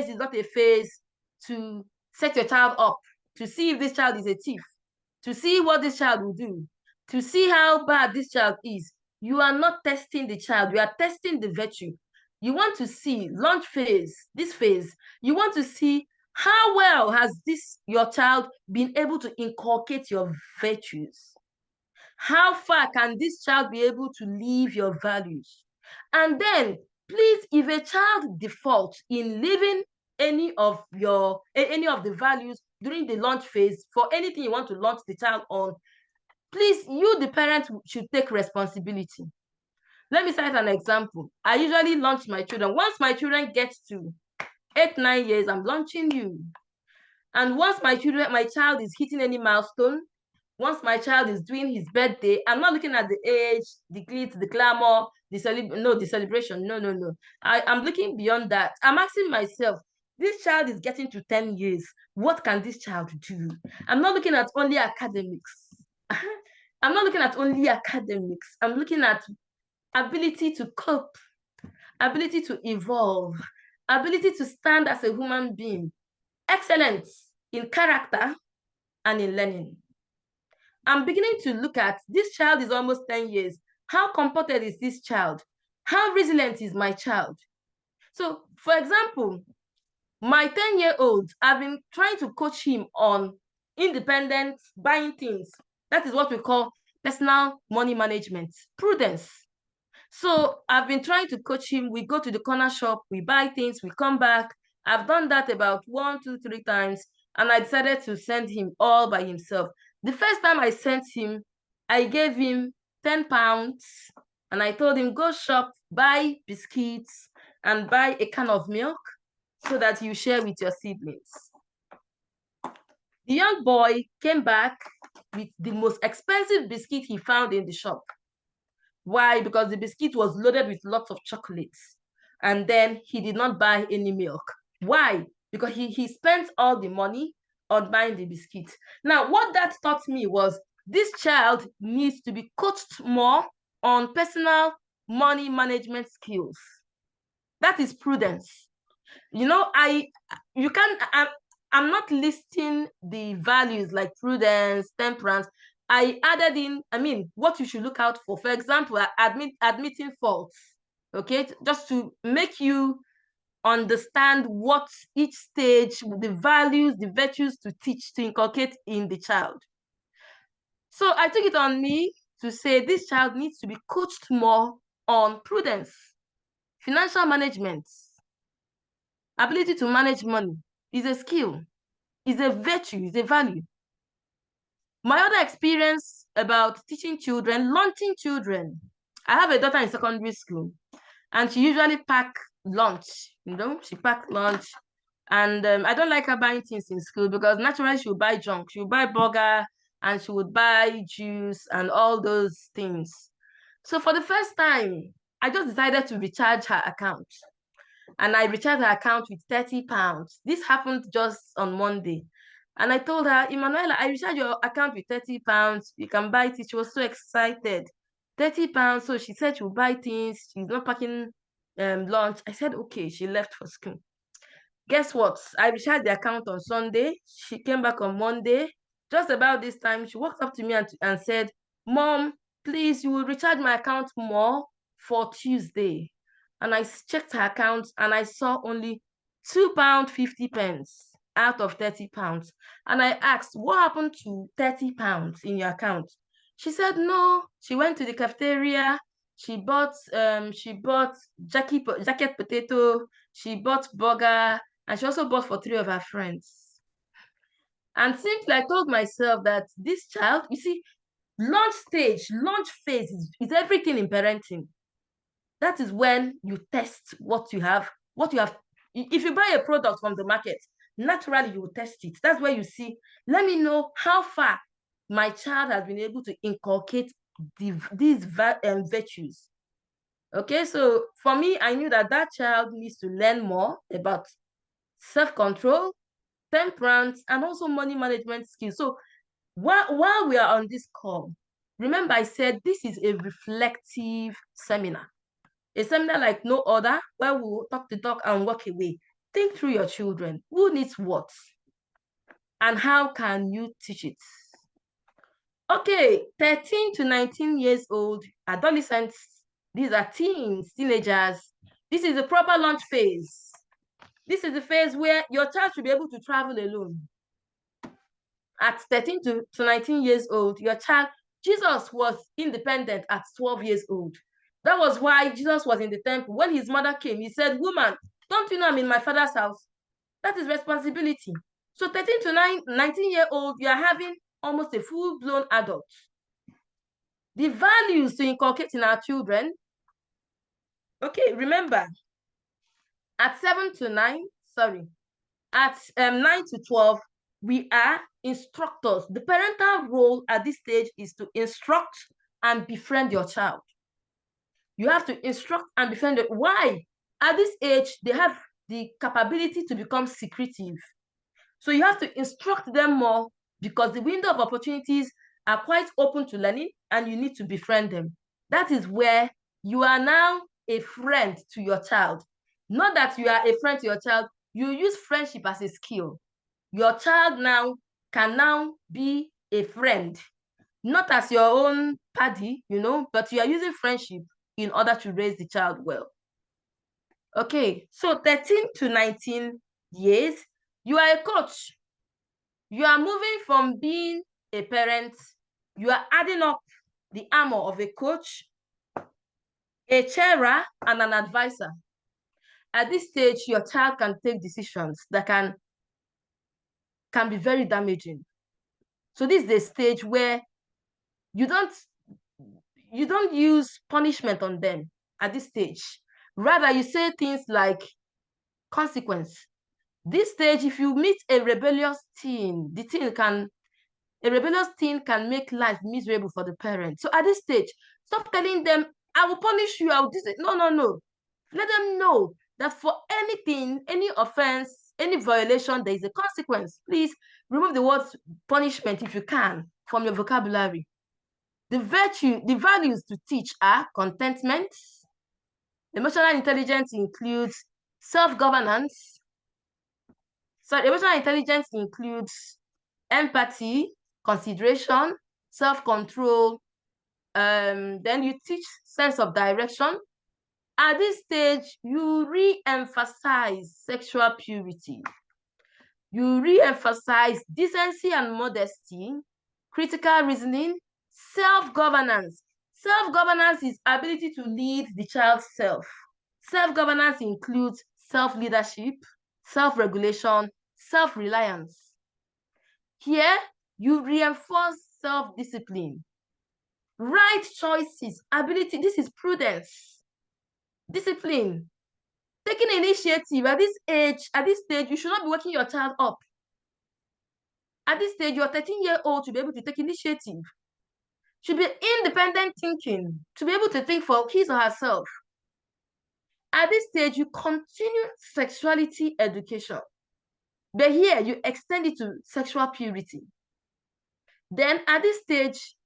Speaker 3: is not a phase to set your child up, to see if this child is a thief, to see what this child will do, to see how bad this child is. You are not testing the child, you are testing the virtue. You want to see launch phase, this phase, you want to see how well has your child been able to inculcate your virtues. How far can this child be able to live your values? And then, please, if a child defaults in living any of the values during the launch phase for anything you want to launch the child on, please, you, the parent, should take responsibility. Let me cite an example. I usually launch my children. Once my children get to 8, 9 years, I'm launching you. And once my child is hitting any milestone, once my child is doing his birthday, I'm not looking at the age, the glitz, the glamour, the celebration. No. I'm looking beyond that. I'm asking myself, this child is getting to 10 years. What can this child do? I'm not looking at only academics. I'm not looking at only academics. I'm looking at ability to cope, ability to evolve, ability to stand as a human being, excellence in character and in learning. I'm beginning to look at this child is almost 10 years. How comforted is this child? How resilient is my child? So, for example, my 10-year-old, I've been trying to coach him on independent buying things. That is what we call personal money management, prudence. So I've been trying to coach him. We go to the corner shop, we buy things, we come back. I've done that about 1, 2, 3 times, and I decided to send him all by himself. The first time I sent him, I gave him 10 pounds, and I told him, go shop, buy biscuits, and buy a can of milk so that you share with your siblings. The young boy came back with the most expensive biscuit he found in the shop. Why? Because the biscuit was loaded with lots of chocolates. And then he did not buy any milk. Why? Because he spent all the money on buying the biscuit. Now, what that taught me was this child needs to be coached more on personal money management skills. That is prudence. You know, I'm not listing the values like prudence, temperance. I added in, what you should look out for. For example, admitting faults, okay? Just to make you understand what each stage, the values, the virtues to teach, to inculcate in the child. So I took it on me to say this child needs to be coached more on prudence, financial management, ability to manage money is a skill, is a virtue, is a value. My other experience about teaching children, launching children. I have a daughter in secondary school, and she usually pack lunch. She pack lunch, and I don't like her buying things in school because naturally she would buy junk. She would buy burger, and she would buy juice and all those things. So for the first time, I just decided to recharge her account. And I recharged her account with 30 pounds. This happened just on Monday. And I told her, Emanuela, I recharged your account with 30 pounds. You can buy it. She was so excited. 30 pounds. So she said she will buy things. She's not packing lunch. I said, okay. She left for school. Guess what? I recharged the account on Sunday. She came back on Monday. Just about this time, she walked up to me and said, Mom, please, you will recharge my account more for Tuesday. And I checked her account and I saw only £2.50 out of 30 pounds. And I asked, what happened to 30 pounds in your account? She said, no, she went to the cafeteria. She bought jacket potato. She bought burger, and she also bought for 3 of her friends. And simply I told myself that this child, you see, launch phase is everything in parenting. That is when you test what you have. If you buy a product from the market, naturally you will test it. That's where you see, let me know how far my child has been able to inculcate these virtues. Okay, so for me, I knew that child needs to learn more about self-control, temperance, and also money management skills. So while we are on this call, remember I said this is a reflective seminar. A seminar like no other, where we will talk the talk and walk away. Think through your children. Who needs what? And how can you teach it? Okay, 13 to 19 years old, adolescents, these are teens, teenagers. This is the proper launch phase. This is the phase where your child should be able to travel alone. At 13 to 19 years old, your child, Jesus was independent at 12 years old. That was why Jesus was in the temple. When his mother came, he said, woman, don't you know I'm in my father's house? That is responsibility. So 13 to 19-year-old, you are having almost a full-blown adult. The values to inculcate in our children. Okay, remember, at 9 to 12, we are instructors. The parental role at this stage is to instruct and befriend your child. You have to instruct and befriend it. Why? At this age, they have the capability to become secretive. So you have to instruct them more because the window of opportunities are quite open to learning and you need to befriend them. That is where you are now a friend to your child. Not that you are a friend to your child, you use friendship as a skill. Your child now can now be a friend, not as your own paddy, but you are using friendship in order to raise the child well. Okay, so 13 to 19 years, you are a coach. You are moving from being a parent, you are adding up the armor of a coach, a chairer, and an advisor. At this stage, your child can take decisions that can be very damaging. So this is the stage where you don't use punishment on them at this stage. Rather, you say things like consequence. This stage, if you meet a rebellious teen, a rebellious teen can make life miserable for the parent. So at this stage, stop telling them, I will punish you, I will do it. No. Let them know that for anything, any offense, any violation, there is a consequence. Please remove the word punishment if you can from your vocabulary. The values to teach are contentment. Emotional intelligence includes self-governance. So emotional intelligence includes empathy, consideration, self-control. Then you teach sense of direction. At this stage, you re-emphasize sexual purity. You re-emphasize decency and modesty, critical reasoning, self-governance. Self-governance is ability to lead the child's self. Self-governance includes self-leadership, self-regulation, self-reliance. Here, you reinforce self-discipline. Right choices, ability, this is prudence. Discipline. Taking initiative at this stage, you should not be waking your child up. At this stage, your 13-year-old should be able to take initiative. Should be independent thinking, to be able to think for his or herself. At this stage, you continue sexuality education. But here, you extend it to sexual purity. Then at this stage,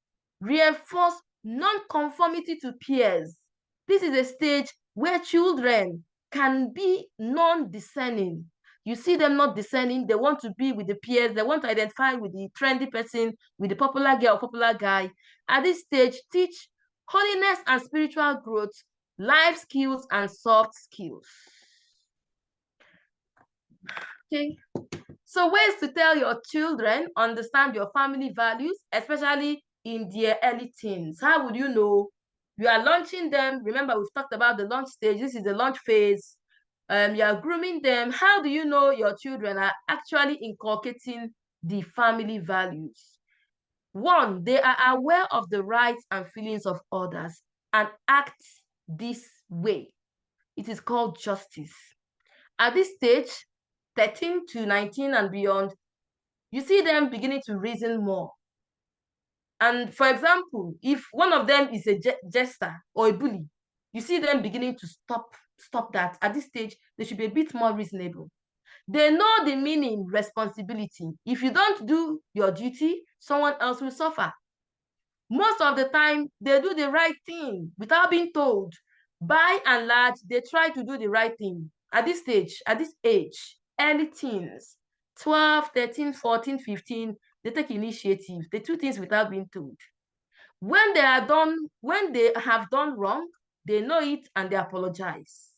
Speaker 3: reinforce non-conformity to peers. This is a stage where children can be non-discerning. You see them not discerning, they want to be with the peers, they want to identify with the trendy person, with the popular girl or popular guy. At this stage, teach holiness and spiritual growth, life skills and soft skills. Okay, so ways to tell your children, understand your family values, especially in their early teens. How would you know? You are launching them. Remember, we've talked about the launch stage. This is the launch phase. You are grooming them. How do you know your children are actually inculcating the family values? One, they are aware of the rights and feelings of others and act this way. It is called justice. At this stage, 13 to 19 and beyond, you see them beginning to reason more. And for example, if one of them is a jester or a bully, you see them beginning to stop that. At this stage, they should be a bit more reasonable. They know the meaning responsibility. If you don't do your duty, someone else will suffer. Most of the time, they do the right thing without being told. By and large, they try to do the right thing. At this stage, at this age, early teens, 12, 13, 14, 15, they take initiative. They do things without being told. When they have done wrong, they know it and they apologize.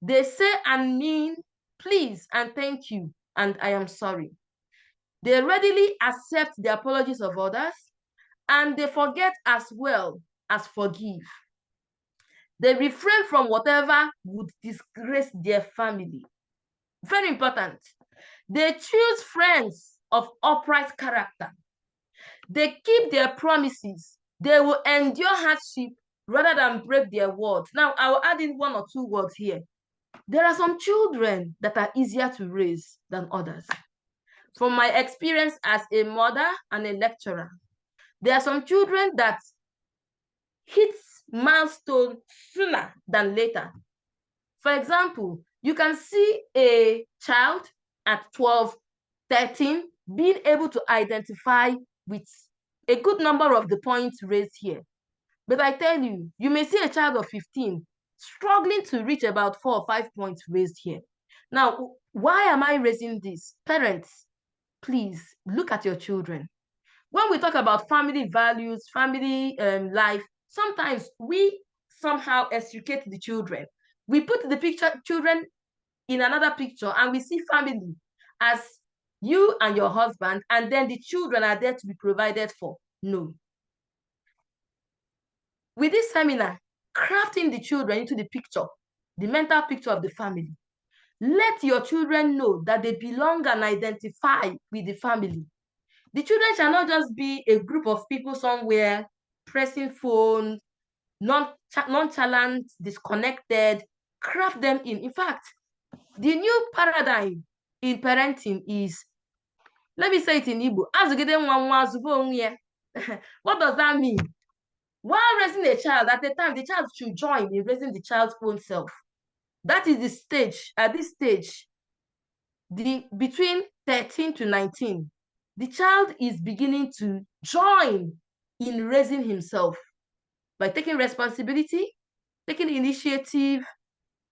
Speaker 3: They say and mean please and thank you and I am sorry. They readily accept the apologies of others and they forget as well as forgive. They refrain from whatever would disgrace their family. Very important. They choose friends of upright character. They keep their promises. They will endure hardship rather than break their words. Now, I will add in 1 or 2 words here. There are some children that are easier to raise than others. From my experience as a mother and a lecturer, there are some children that hit milestone sooner than later. For example, you can see a child at 12, 13 being able to identify with a good number of the points raised here. But I tell you, you may see a child of 15 struggling to reach about 4 or 5 points raised here. Now, why am I raising this? Parents, please look at your children. When we talk about family values, family life, sometimes we somehow educate the children. We put the children in another picture and we see family as you and your husband, and then the children are there to be provided for. No. With this seminar, crafting the children into the picture, the mental picture of the family. Let your children know that they belong and identify with the family. The children shall not just be a group of people somewhere pressing phones, nonchalant, disconnected. Craft them in. In fact, the new paradigm in parenting is, let me say it in Igbo, what does that mean? While raising a child, at the time, the child should join in raising the child's own self. That is the stage, at this stage, between 13 to 19, the child is beginning to join in raising himself by taking responsibility, taking initiative,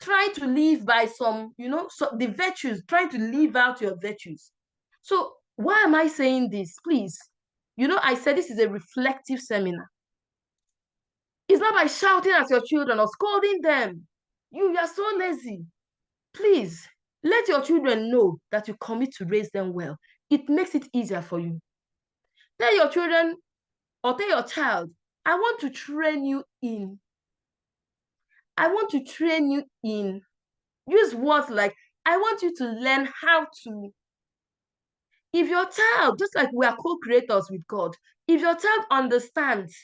Speaker 3: trying to live by the virtues, trying to live out your virtues. So why am I saying this? Please, I said this is a reflective seminar. It's not by shouting at your children or scolding them. You are so lazy. Please, let your children know that you commit to raise them well. It makes it easier for you. Tell your children or tell your child, I want to train you in. Use words like, I want you to learn how to. If your child, just like we are co-creators with God, if your child understands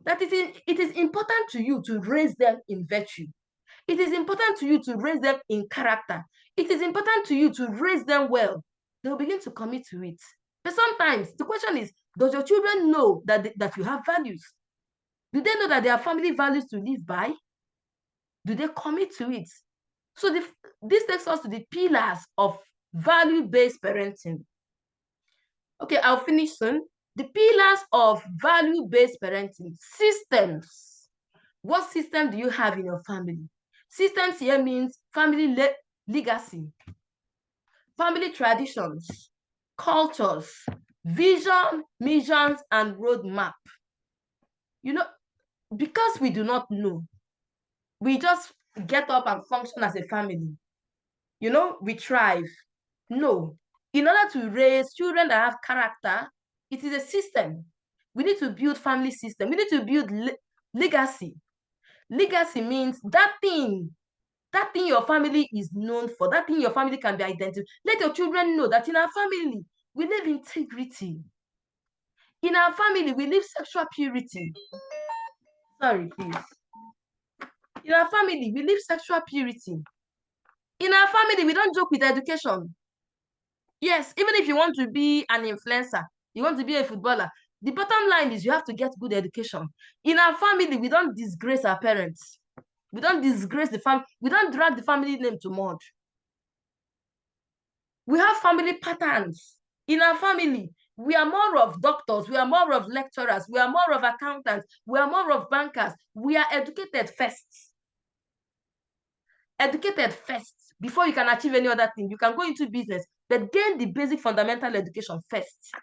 Speaker 3: that it is important to you to raise them in virtue, it is important to you to raise them in character, it is important to you to raise them well, they'll begin to commit to it. But sometimes the question is, does your children know that you have values? Do they know that there are family values to live by? Do they commit to it? So this takes us to the pillars of value-based parenting. Okay, I'll finish soon. The pillars of value-based parenting. Systems. What system do you have in your family? Systems here means family legacy, family traditions, cultures, vision, missions, and roadmap. Because we do not know, we just get up and function as a family. We thrive. No. In order to raise children that have character, it is a system. We need to build family system. We need to build legacy. Legacy means that thing your family is known for, that thing your family can be identified. Let your children know that in our family, we live integrity. In our family, we live sexual purity. Sorry, please. In our family, we live sexual purity. In our family, we don't joke with education. Yes, even if you want to be an influencer, you want to be a footballer, the bottom line is you have to get good education. In our family, we don't disgrace our parents. We don't disgrace the family. We don't drag the family name to mud. We have family patterns. In our family, we are more of doctors, we are more of lecturers, we are more of accountants, we are more of bankers. We are educated first. Educated first before you can achieve any other thing. You can go into business, but gain the basic fundamental education first.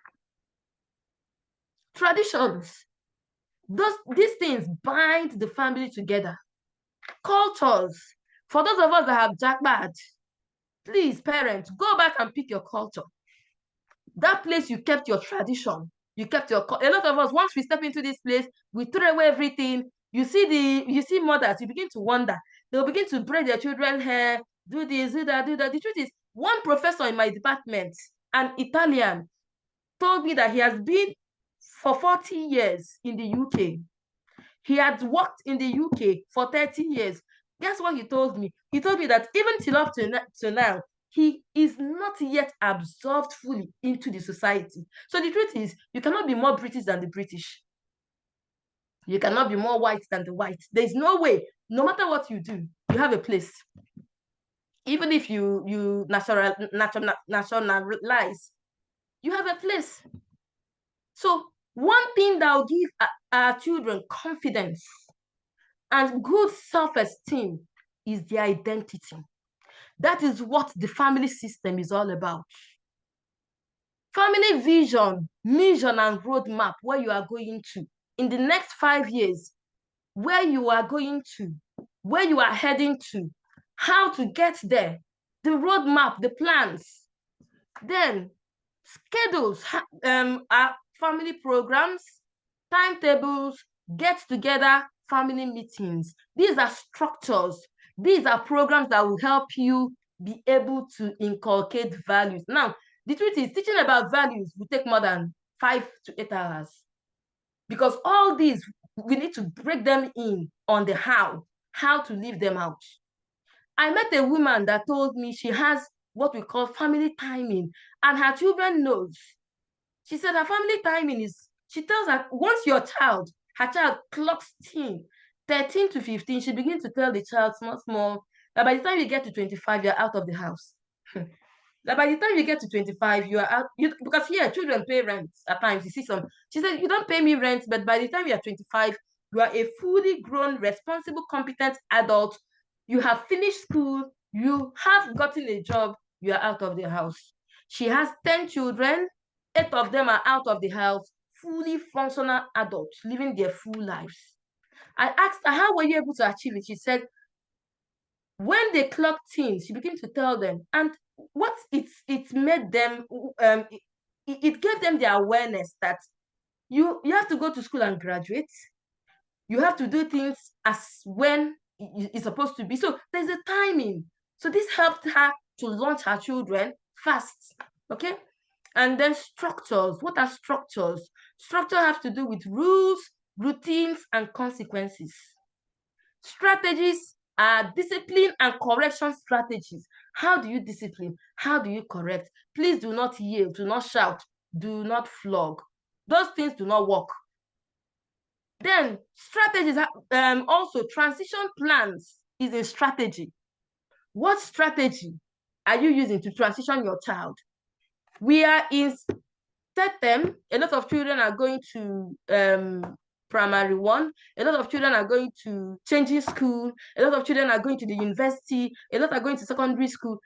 Speaker 3: Traditions. These things bind the family together. Cultures. For those of us that have jackpot, please, parents, go back and pick your culture. That place you kept your tradition. You kept your. A lot of us, once we step into this place, we throw away everything. You see mothers, you begin to wonder. They'll begin to braid their children's hair, do this, do that, do that. The truth is, one professor in my department, an Italian, told me that he has been for 40 years in the UK. He had worked in the UK for 30 years. Guess what he told me? He told me that even till up to now, he is not yet absorbed fully into the society. So the truth is, you cannot be more British than the British. You cannot be more white than the white. There's no way. No matter what you do, you have a place. Even if you nationalize, you have a place. So one thing that will give our children confidence and good self-esteem is their identity. That is what the family system is all about. Family vision, mission, and roadmap, where you are going to in the next 5 years, where you are going to, where you are heading to, how to get there, the roadmap, the plans. Then schedules, our family programs, timetables, get together, family meetings. These are structures. These are programs that will help you be able to inculcate values. Now, the truth is, teaching about values will take more than 5 to 8 hours, because all these, we need to break them in on the how to live them out. I met a woman that told me she has what we call family timing, and her children knows. She said her family timing is, she tells her, once her child clocks 13 to 15, she begins to tell the child small, that by the time you get to 25, you're out of the house. That by the time you get to 25, you are out. Because here, children pay rent at times. You see some. She said, you don't pay me rent, but by the time you're 25, you are a fully grown, responsible, competent adult. You have finished school. You have gotten a job. You are out of the house. She has 10 children. 8 of them are out of the house, fully functional adults, living their full lives. I asked her, how were you able to achieve it? She said, when they clocked in, she began to tell them, and what it made them, it gave them the awareness that you have to go to school and graduate. You have to do things as when it's supposed to be. So there's a timing. So this helped her to launch her children fast. Okay. And then structures. What are structures? Structure has to do with rules, routines, and consequences. Strategies are discipline and correction strategies. How do you discipline? How do you correct? Please do not yell, do not shout, do not flog. Those things do not work. Then strategies, also transition plans is a strategy. What strategy are you using to transition your child? We are in third term. A lot of children are going to primary 1. A lot of children are going to changing school. A lot of children are going to the university. A lot are going to secondary school.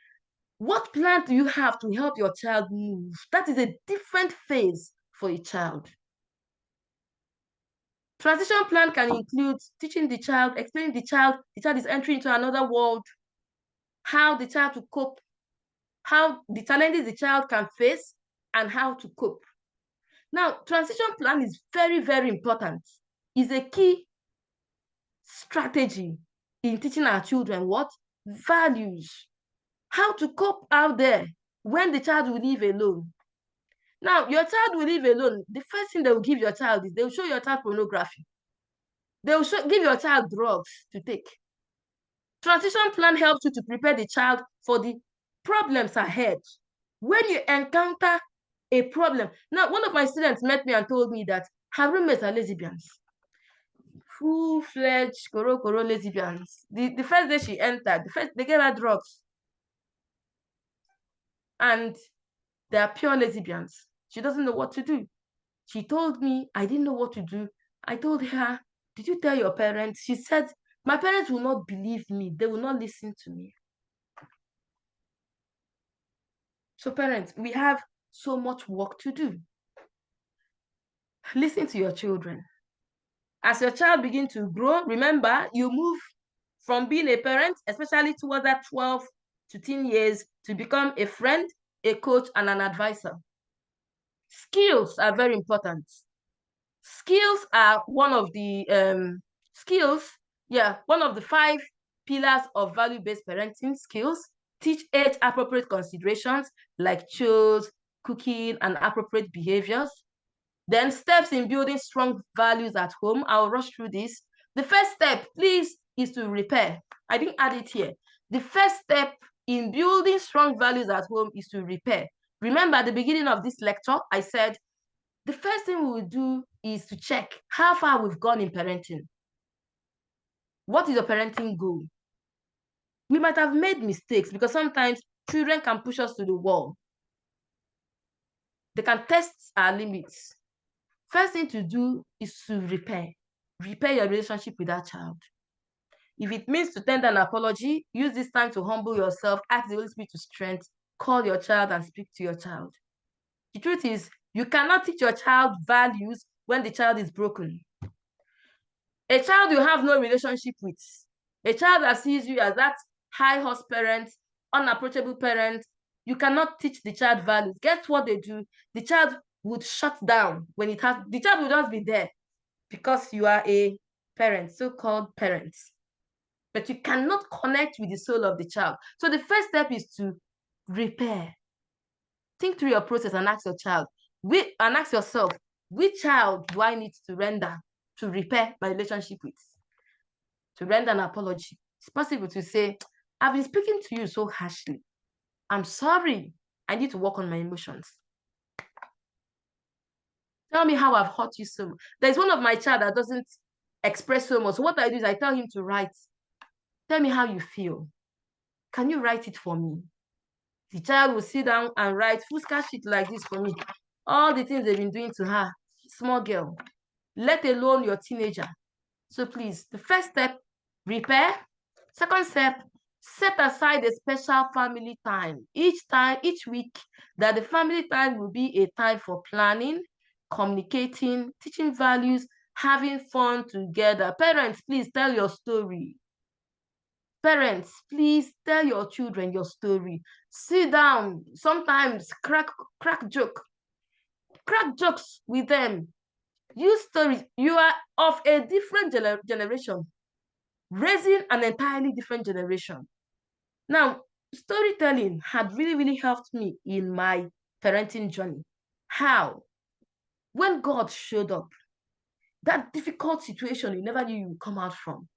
Speaker 3: What plan do you have to help your child move? That is a different phase for a child. Transition plan can include teaching the child, explaining the child is entering into another world, how the child to cope, how the challenges the child can face, and how to cope. Now, transition plan is very, very important. It's a key strategy in teaching our children what? Values. How to cope out there when the child will live alone. Now, your child will live alone. The first thing they will give your child is they will show your child pornography. They will give your child drugs to take. Transition plan helps you to prepare the child for the problems ahead. When you encounter a problem, now one of my students met me and told me that her roommates are lesbians. Full-fledged koro lesbians. The first day she entered, they gave her drugs. And they are pure lesbians. She doesn't know what to do. She told me, I didn't know what to do. I told her, did you tell your parents? She said, my parents will not believe me. They will not listen to me. So parents, we have so much work to do. Listen to your children. As your child begins to grow, remember, you move from being a parent, especially towards that 12 to 10 years, to become a friend, a coach, and an advisor. Skills are very important. Skills are one of the one of the 5 pillars of value-based parenting skills. Teach age-appropriate considerations like chores, cooking, and appropriate behaviors. Then steps in building strong values at home. I'll rush through this. The first step, please, is to repair. I didn't add it here. The first step in building strong values at home is to repair. Remember at the beginning of this lecture, I said, the first thing we will do is to check how far we've gone in parenting. What is your parenting goal? We might have made mistakes because sometimes children can push us to the wall. They can test our limits. First thing to do is to repair. Repair your relationship with that child. If it means to tender an apology, use this time to humble yourself, ask the Holy Spirit to strength, call your child and speak to your child. The truth is, you cannot teach your child values when the child is broken. A child you have no relationship with, a child that sees you as that high horse parent, unapproachable parent, you cannot teach the child values. Guess what they do? The child would shut down when the child will just be there because you are a parent, so-called parents. But you cannot connect with the soul of the child. So the first step is to repair. Think through your process and ask your child, and ask yourself, which child do I need to render to repair my relationship with? To render an apology. It's possible to say, I've been speaking to you so harshly. I'm sorry. I need to work on my emotions. Tell me how I've hurt you so much. There's one of my child that doesn't express so much. So what I do is I tell him to write. Tell me how you feel. Can you write it for me? The child will sit down and write full-scale sheet like this for me. All the things they've been doing to her, small girl, let alone your teenager. So please, the first step, repair. Second step, set aside a special family time. Each week, that the family time will be a time for planning, communicating, teaching values, having fun together. Parents, please tell your story. Parents, please tell your children your story. Sit down, sometimes crack jokes with them. Use stories. You are of a different generation, raising an entirely different generation. Now, storytelling had really helped me in my parenting journey. How? When God showed up, that difficult situation you never knew you would come out from.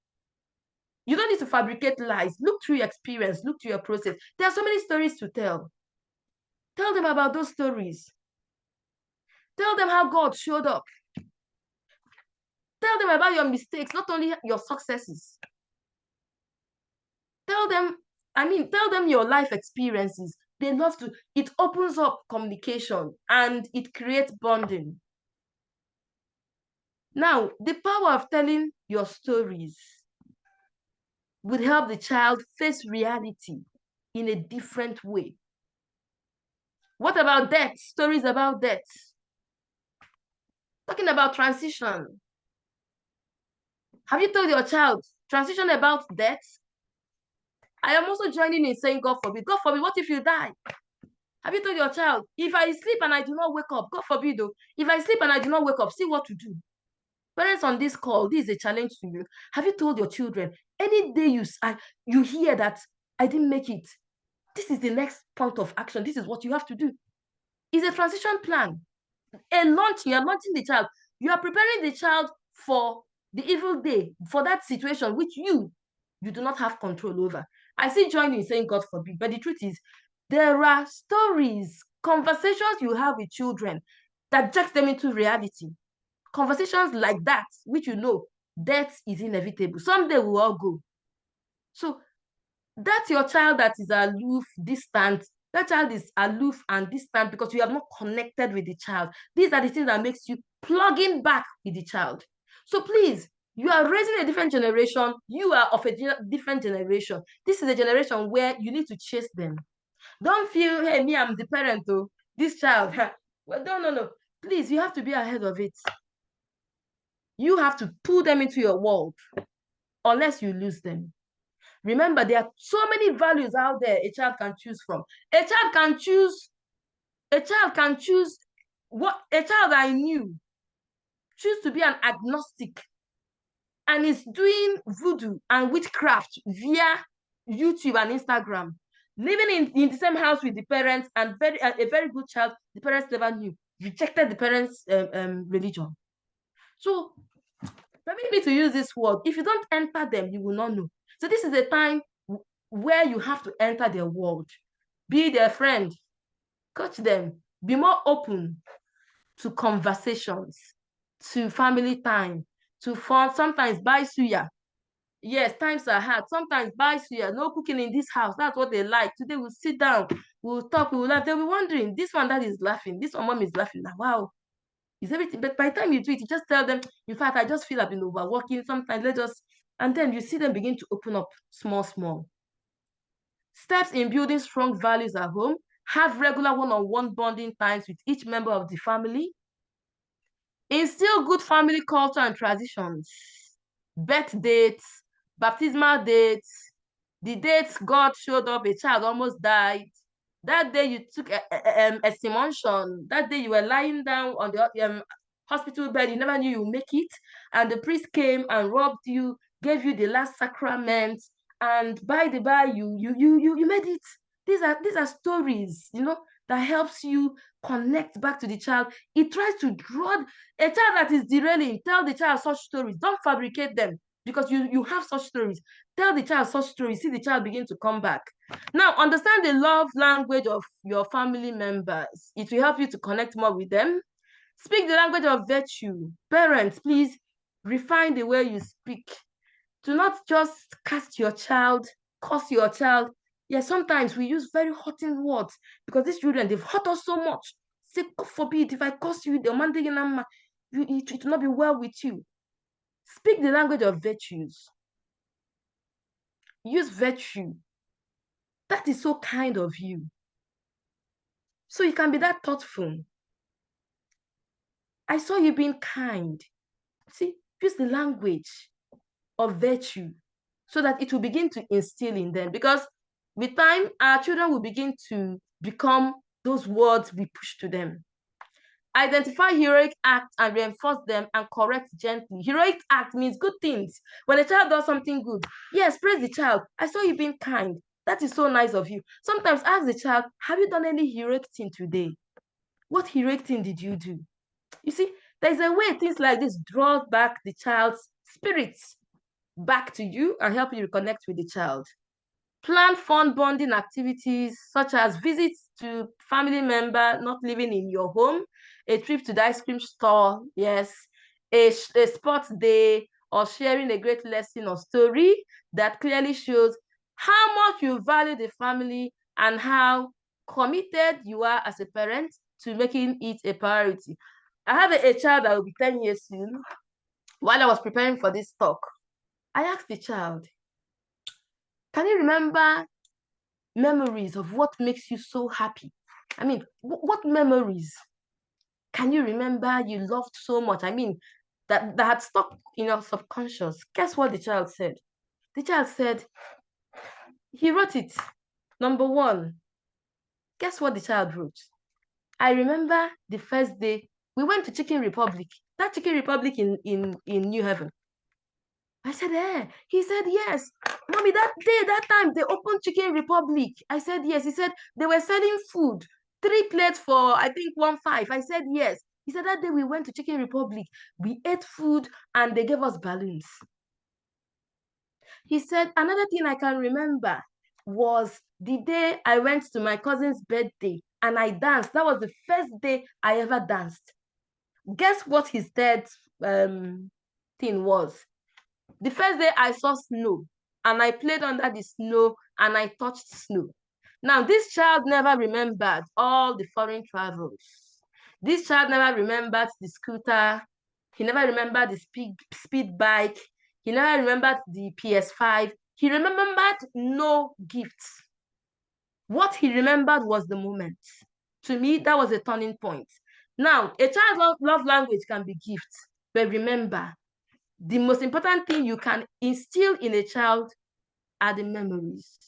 Speaker 3: You don't need to fabricate lies. Look through your experience, look through your process. There are so many stories to tell. Tell them about those stories. Tell them how God showed up. Tell them about your mistakes, not only your successes. Tell them your life experiences. They love to. It opens up communication and it creates bonding. Now, the power of telling your stories would help the child face reality in a different way. What about death? Stories about death. Talking about transition. Have you told your child transition about death? I am also joining in saying, God forbid. God forbid, what if you die? Have you told your child, if I sleep and I do not wake up, God forbid though, if I sleep and I do not wake up, see what to do. Parents on this call, this is a challenge to you. Have you told your children, any day you hear that I didn't make it, this is the next point of action. This is what you have to do. It's a transition plan. You are launching the child. You are preparing the child for the evil day, for that situation which you you do not have control over. I see joining in saying God forbid, but the truth is, there are stories, conversations you have with children that jerks them into reality. Conversations like that, which death is inevitable. Someday we'll all go. So that's your child that is aloof, distant. That child is aloof and distant because you have not connected with the child. These are the things that makes you plugging back with the child. So please, you are raising a different generation. You are of a different generation. This is a generation where you need to chase them. Don't feel, hey, me, I'm the parent, though. This child. Well, no. Please, you have to be ahead of it. You have to pull them into your world, unless you lose them. Remember, there are so many values out there a child can choose from. A child can choose what a child I knew choose to be an agnostic and is doing voodoo and witchcraft via YouTube and Instagram, living in the same house with the parents, and a very good child the parents never knew, rejected the parents' religion. So permit me to use this word. If you don't enter them, you will not know. So this is a time where you have to enter their world. Be their friend. Coach them. Be more open to conversations, to family time, to fun. Sometimes buy suya. Yes, times are hard. Sometimes buy suya. No cooking in this house. That's what they like. Today we'll sit down. We'll talk. We'll laugh. They'll be wondering, this one dad is laughing. This one mom is laughing. Like, wow. It's everything. But by the time you do it, you just tell them, in fact, I just feel I've been overworking. Sometimes and then you see them begin to open up small. Steps in building strong values at home: have regular one-on-one bonding times with each member of the family. Instill good family culture and traditions. Birth dates, baptismal dates, the dates God showed up, a child almost died. That day you took a simulation. That day you were lying down on the hospital bed, you never knew you would make it, and the priest came and robbed you, gave you the last sacrament, and by the by, you made it. These are stories, that helps you connect back to the child. It tries to draw a child that is derailing. Tell the child such stories. Don't fabricate them, because you have such stories. Tell the child such stories. See the child begin to come back. Now, understand the love language of your family members. It will help you to connect more with them. Speak the language of virtue. Parents, please refine the way you speak. Do not just curse your child. Yes, sometimes we use very hurting words because these children, they've hurt us so much. Say, God forbid, if I curse you, it will not be well with you. Speak the language of virtues. Use virtue. That is so kind of you. So you can be that thoughtful. I saw you being kind. See, use the language of virtue so that it will begin to instill in them. Because with time, our children will begin to become those words we push to them. Identify heroic acts and reinforce them and correct gently. Heroic act means good things. When a child does something good, yes, praise the child. I saw you being kind. That is so nice of you. Sometimes ask the child, have you done any heroic thing today? What heroic thing did you do? You see, there's a way things like this draw back the child's spirits back to you and help you reconnect with the child. Plan fun bonding activities such as visits to family member not living in your home, a trip to the ice cream store, yes, a sports day, or sharing a great lesson or story that clearly shows how much you value the family and how committed you are as a parent to making it a priority. I have a child that will be 10 years soon. While I was preparing for this talk, I asked the child, can you remember memories of what makes you so happy? I mean, what memories can you remember you loved so much? I mean, that had stuck in your subconscious. Guess what the child said? The child said, he wrote it. Number one, guess what the child wrote? I remember the first day we went to Chicken Republic. That Chicken Republic in New Haven. I said, eh. He said, yes. Mommy, that time, they opened Chicken Republic. I said, yes. He said, they were selling food. 3 plates for, I think, 1.5. I said, yes. He said, that day we went to Chicken Republic. We ate food and they gave us balloons. He said, another thing I can remember was the day I went to my cousin's birthday and I danced. That was the first day I ever danced. Guess what his third thing was? The first day I saw snow and I played under the snow and I touched snow. Now, this child never remembered all the foreign travels. This child never remembered the scooter. He never remembered the speed bike. He never remembered the PS5. He remembered no gifts. What he remembered was the moment. To me, that was a turning point. Now, a child's love language can be gifts, but remember, the most important thing you can instill in a child are the memories.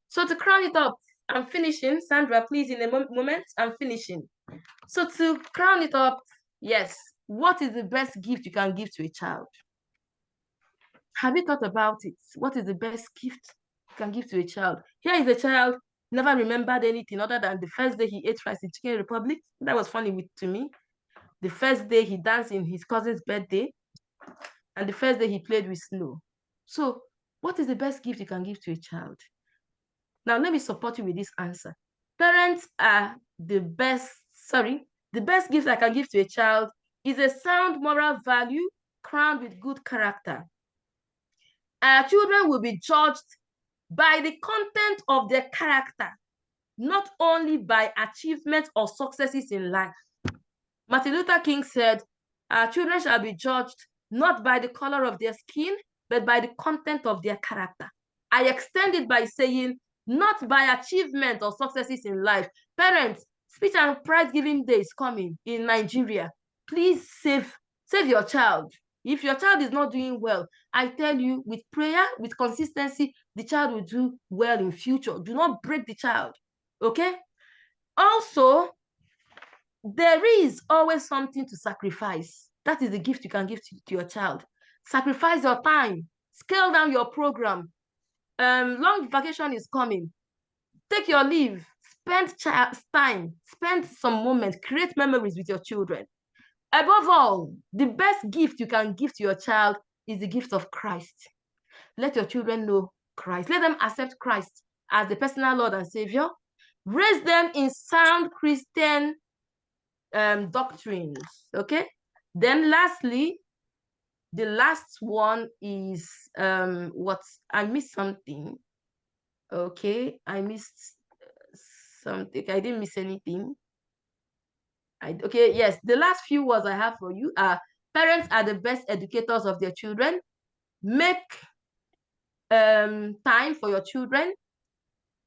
Speaker 3: So to crown it up, I'm finishing. Sandra, please, in a moment, I'm finishing. So to crown it up, yes, what is the best gift you can give to a child? Have you thought about it? What is the best gift you can give to a child? Here is a child, never remembered anything other than the first day he ate rice in Chicken Republic. That was funny to me. The first day he danced in his cousin's birthday, and the first day he played with snow. So what is the best gift you can give to a child? Now, let me support you with this answer. Parents are the best gift I can give to a child is a sound moral value crowned with good character. Our children will be judged by the content of their character, not only by achievements or successes in life. Martin Luther King said, our children shall be judged not by the color of their skin, but by the content of their character. I extend it by saying, not by achievement or successes in life. Parents, Speech and Pride Giving Day is coming in Nigeria. Please save your child. If your child is not doing well, I tell you, with prayer, with consistency, the child will do well in future. Do not break the child, okay? Also, there is always something to sacrifice. That is the gift you can give to your child. Sacrifice your time. Scale down your program. Long vacation is coming. Take your leave. Spend time. Spend some moments. Create memories with your children. Above all, the best gift you can give to your child is the gift of Christ. Let your children know Christ. Let them accept Christ as the personal Lord and Savior. Raise them in sound Christian doctrines, okay? Then lastly, the last one is what I missed something. Okay, I missed something. I didn't miss anything. Okay, yes, the last few words I have for you are parents are the best educators of their children. Make time for your children.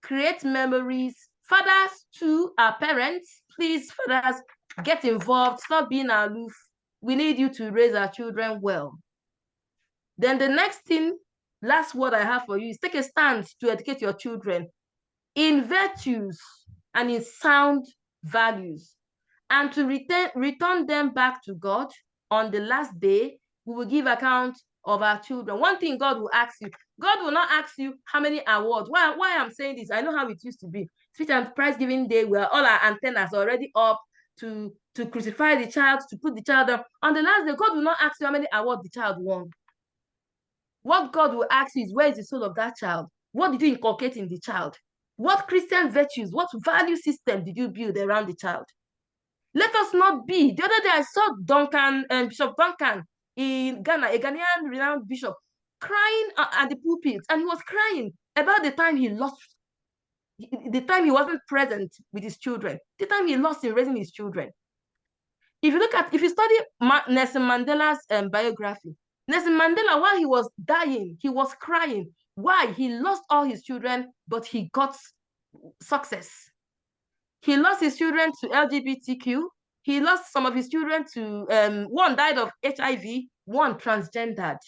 Speaker 3: Create memories. Fathers too are parents. Please, fathers, get involved. Stop being aloof. We need you to raise our children well. Then the next thing, last word I have for you is take a stand to educate your children in virtues and in sound values, and to return them back to God on the last day. We will give account of our children. One thing God will ask you, God will not ask you how many awards. Why I'm saying this, I know how it used to be. Speech and Prize Giving Day, where all our antennas are already up to crucify the child, to put the child down. On the last day, God will not ask you how many awards the child won. What God will ask you is, where is the soul of that child? What did you inculcate in the child? What Christian virtues, what value system did you build around the child? Let us not be. The other day I saw Bishop Duncan in Ghana, a Ghanaian renowned bishop, crying at the pulpit, and he was crying about the time he lost, the time he wasn't present with his children, the time he lost in raising his children. If you study Nelson Mandela's biography, Nelson Mandela, while he was dying, he was crying. Why? He lost all his children, but he got success. He lost his children to LGBTQ. He lost some of his children to, one died of HIV, one transgendered.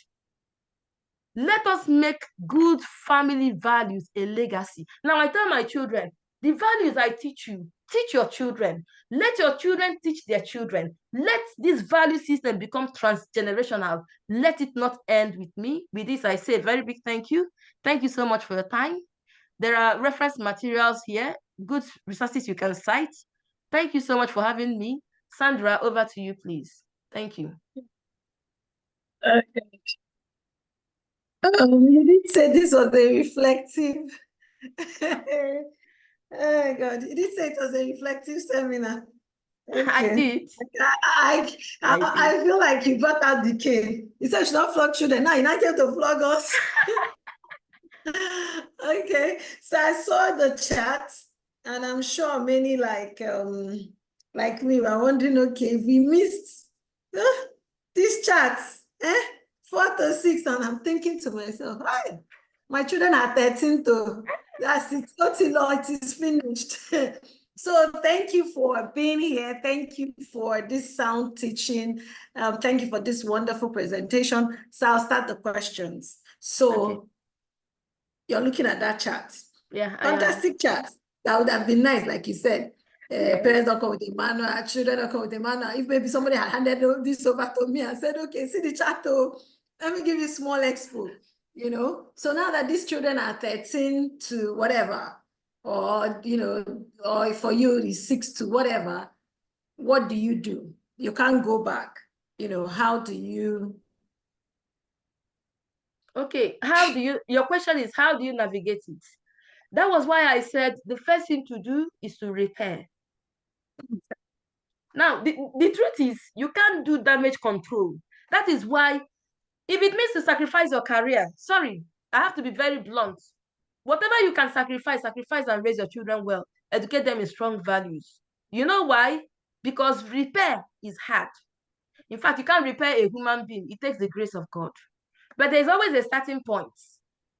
Speaker 3: Let us make good family values a legacy. Now, I tell my children, the values I teach you, teach your children. Let your children teach their children. Let this value system become transgenerational. Let it not end with me. With this, I say a very big thank you. Thank you so much for your time. There are reference materials here, good resources you can cite. Thank you so much for having me. Sandra, over to you, please. Thank you.
Speaker 2: Okay. You did say this was a reflective. Oh God, you did say it was a reflective seminar.
Speaker 3: I
Speaker 2: Okay.
Speaker 3: did.
Speaker 2: I, I,
Speaker 3: I did.
Speaker 2: I feel like you brought out the cane. You said you should not flog children. Now you're not here to flog us. Okay. So I saw the chat, and I'm sure many like me were wondering, okay, if we missed these chats, 4 to 6, and I'm thinking to myself, hi, my children are 13 to that's it. It is finished. So thank you for being here. Thank you for this sound teaching. Thank you for this wonderful presentation. So I'll start the questions. So
Speaker 3: Okay.
Speaker 2: you're looking at that chart.
Speaker 3: Yeah, I am.
Speaker 2: Fantastic chart. That would have been nice, like you said.
Speaker 3: Yes.
Speaker 2: Parents don't come with a manual, children don't come with a manual. If maybe somebody had handed this over to me and said, okay, see the chart, let me give you a small expo, So now that these children are 13 to whatever, or, or for you it's 6 to whatever, what do? You can't go back. How do you?
Speaker 3: Okay, your question is, how do you navigate it? That was why I said the first thing to do is to repair. Now, the truth is, you can't do damage control. That is why, if it means to sacrifice your career, sorry, I have to be very blunt. Whatever you can sacrifice and raise your children well, educate them in strong values. You know why? Because repair is hard. In fact, you can't repair a human being. It takes the grace of God. But there's always a starting point.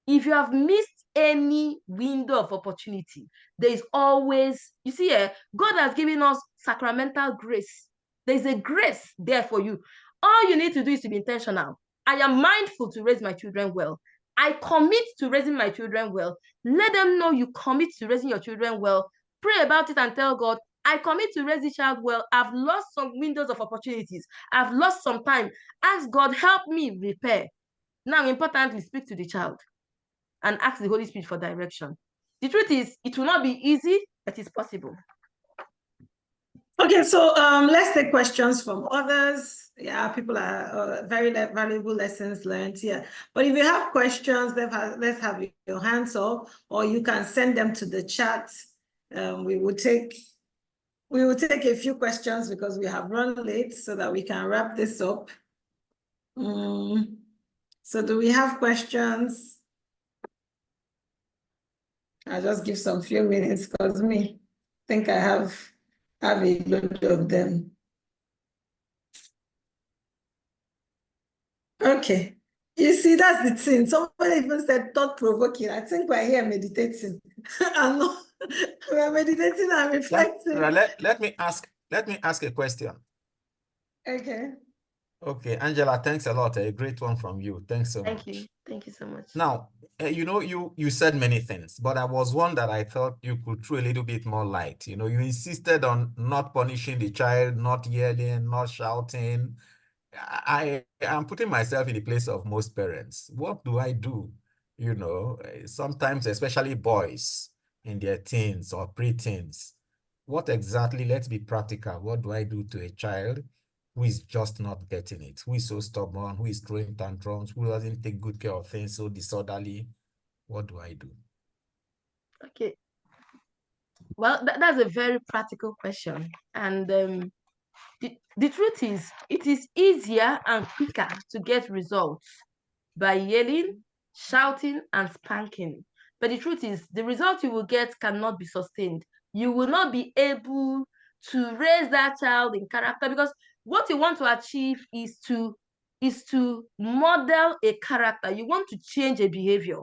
Speaker 3: If you have missed any window of opportunity, there is always, you see, God has given us sacramental grace. There's a grace there for you. All you need to do is to be intentional. I am mindful to raise my children well. I commit to raising my children well. Let them know you commit to raising your children well. Pray about it and tell God, I commit to raise the child well. I've lost some windows of opportunities. I've lost some time. Ask God, help me repair. Now, importantly, speak to the child and ask the Holy Spirit for direction. The truth is, it will not be easy, but it's possible.
Speaker 2: Okay, so let's take questions from others. Yeah, people are very valuable lessons learned here. But if you have questions, let's have your hands up, or you can send them to the chat. We will take a few questions because we have run late, so that we can wrap this up. So do we have questions? I'll just give some few minutes because I think I have a load of them. Okay. You see, that's the thing. Somebody even said thought-provoking. I think we're here meditating. We're meditating and reflecting.
Speaker 1: Let me ask a question.
Speaker 2: Okay.
Speaker 1: Okay, Angela, thanks a lot. A great one from you. Thanks so much.
Speaker 3: Thank you. Thank you so much.
Speaker 1: Now, you said many things, but there was one that I thought you could throw a little bit more light. You insisted on not punishing the child, not yelling, not shouting. I am putting myself in the place of most parents. What do I do? Sometimes, especially boys in their teens or pre-teens, what exactly, let's be practical, what do I do to a child who is just not getting it, who is so stubborn, who is throwing tantrums, who doesn't take good care of things, so disorderly? What do I do?
Speaker 3: Okay. Well, that's a very practical question. And the truth is, it is easier and quicker to get results by yelling, shouting, and spanking. But the truth is, the result you will get cannot be sustained. You will not be able to raise that child in character, because what you want to achieve is to model a character. You want to change a behavior.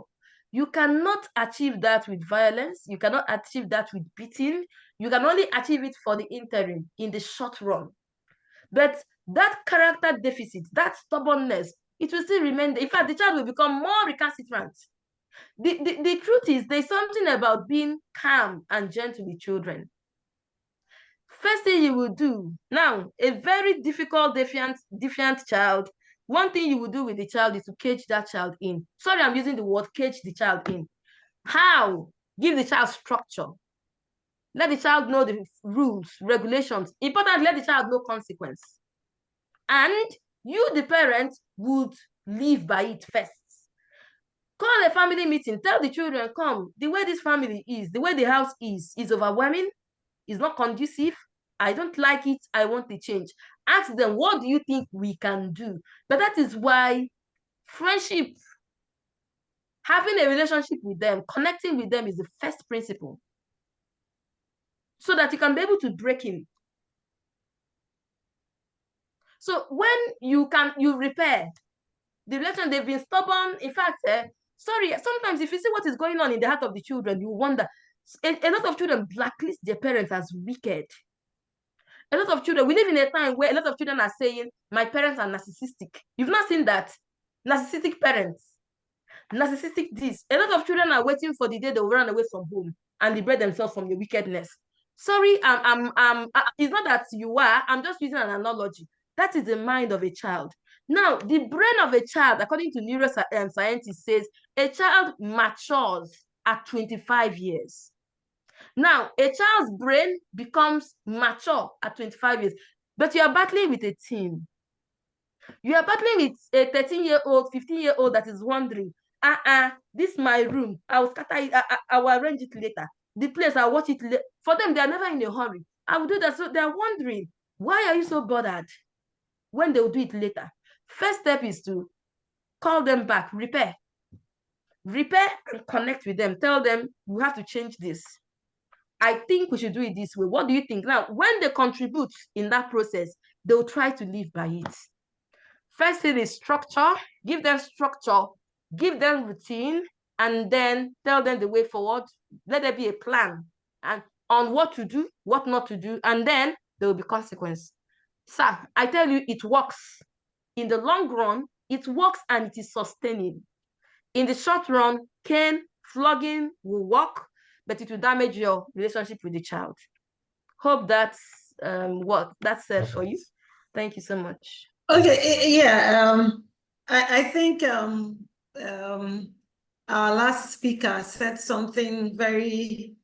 Speaker 3: You cannot achieve that with violence. You cannot achieve that with beating. You can only achieve it for the interim, in the short run. But that character deficit, that stubbornness, it will still remain. In fact, the child will become more recalcitrant. The truth is, there's something about being calm and gentle with children. First thing you will do, now, a very difficult, defiant child, one thing you will do with the child is to cage that child in. Sorry, I'm using the word cage the child in. How? Give the child structure. Let the child know the rules, regulations. Important, let the child know consequence. And you, the parent, would live by it first. Call a family meeting. Tell the children, come, the way this family is, the way the house is overwhelming, is not conducive. I don't like it. I want the change. Ask them, what do you think we can do? But that is why friendship, having a relationship with them, connecting with them is the first principle. So that you can be able to break in. So when you repair the relation, they've been stubborn. In fact, sorry, sometimes if you see what is going on in the heart of the children, you wonder. A lot of children blacklist their parents as wicked. A lot of children, we live in a time where a lot of children are saying, my parents are narcissistic. You've not seen that? Narcissistic parents, narcissistic this. A lot of children are waiting for the day they'll run away from home and liberate themselves from the wickedness. Sorry, it's not that you are, I'm just using an analogy. That is the mind of a child. Now, the brain of a child, according to neuroscientists, says a child matures at 25 years. Now, a child's brain becomes mature at 25 years, but you are battling with a teen. You are battling with a 13-year-old, 15-year-old that is wondering, this is my room. I will scatter it. I will arrange it later. The place, I'll watch it later. For them, they are never in a hurry. I will do that. So they are wondering, why are you so bothered when they will do it later? First step is to call them back, repair and connect with them. Tell them, we have to change this. I think we should do it this way. What do you think? Now, when they contribute in that process, they'll try to live by it. First thing is structure. Give them structure, give them routine, and then tell them the way forward. Let there be a plan and on what to do, what not to do, and then there will be consequence. Sir, I tell you, it works. In the long run, it works and it is sustaining. In the short run, cane, flogging will work, but it will damage your relationship with the child. Hope that's what that's said for you. Thank you so much.
Speaker 2: Okay, yeah. I think our last speaker said something very,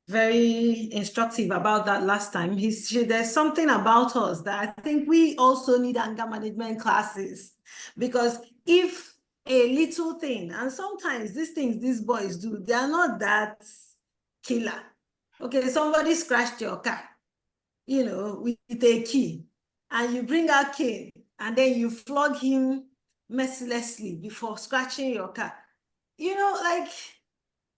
Speaker 2: very instructive about that last time. There's something about us that I think we also need anger management classes, because if a little thing, and sometimes these things these boys do, they are not that killer. Okay, somebody scratched your car, with a key, and you bring out cane, and then you flog him mercilessly before scratching your car. Like,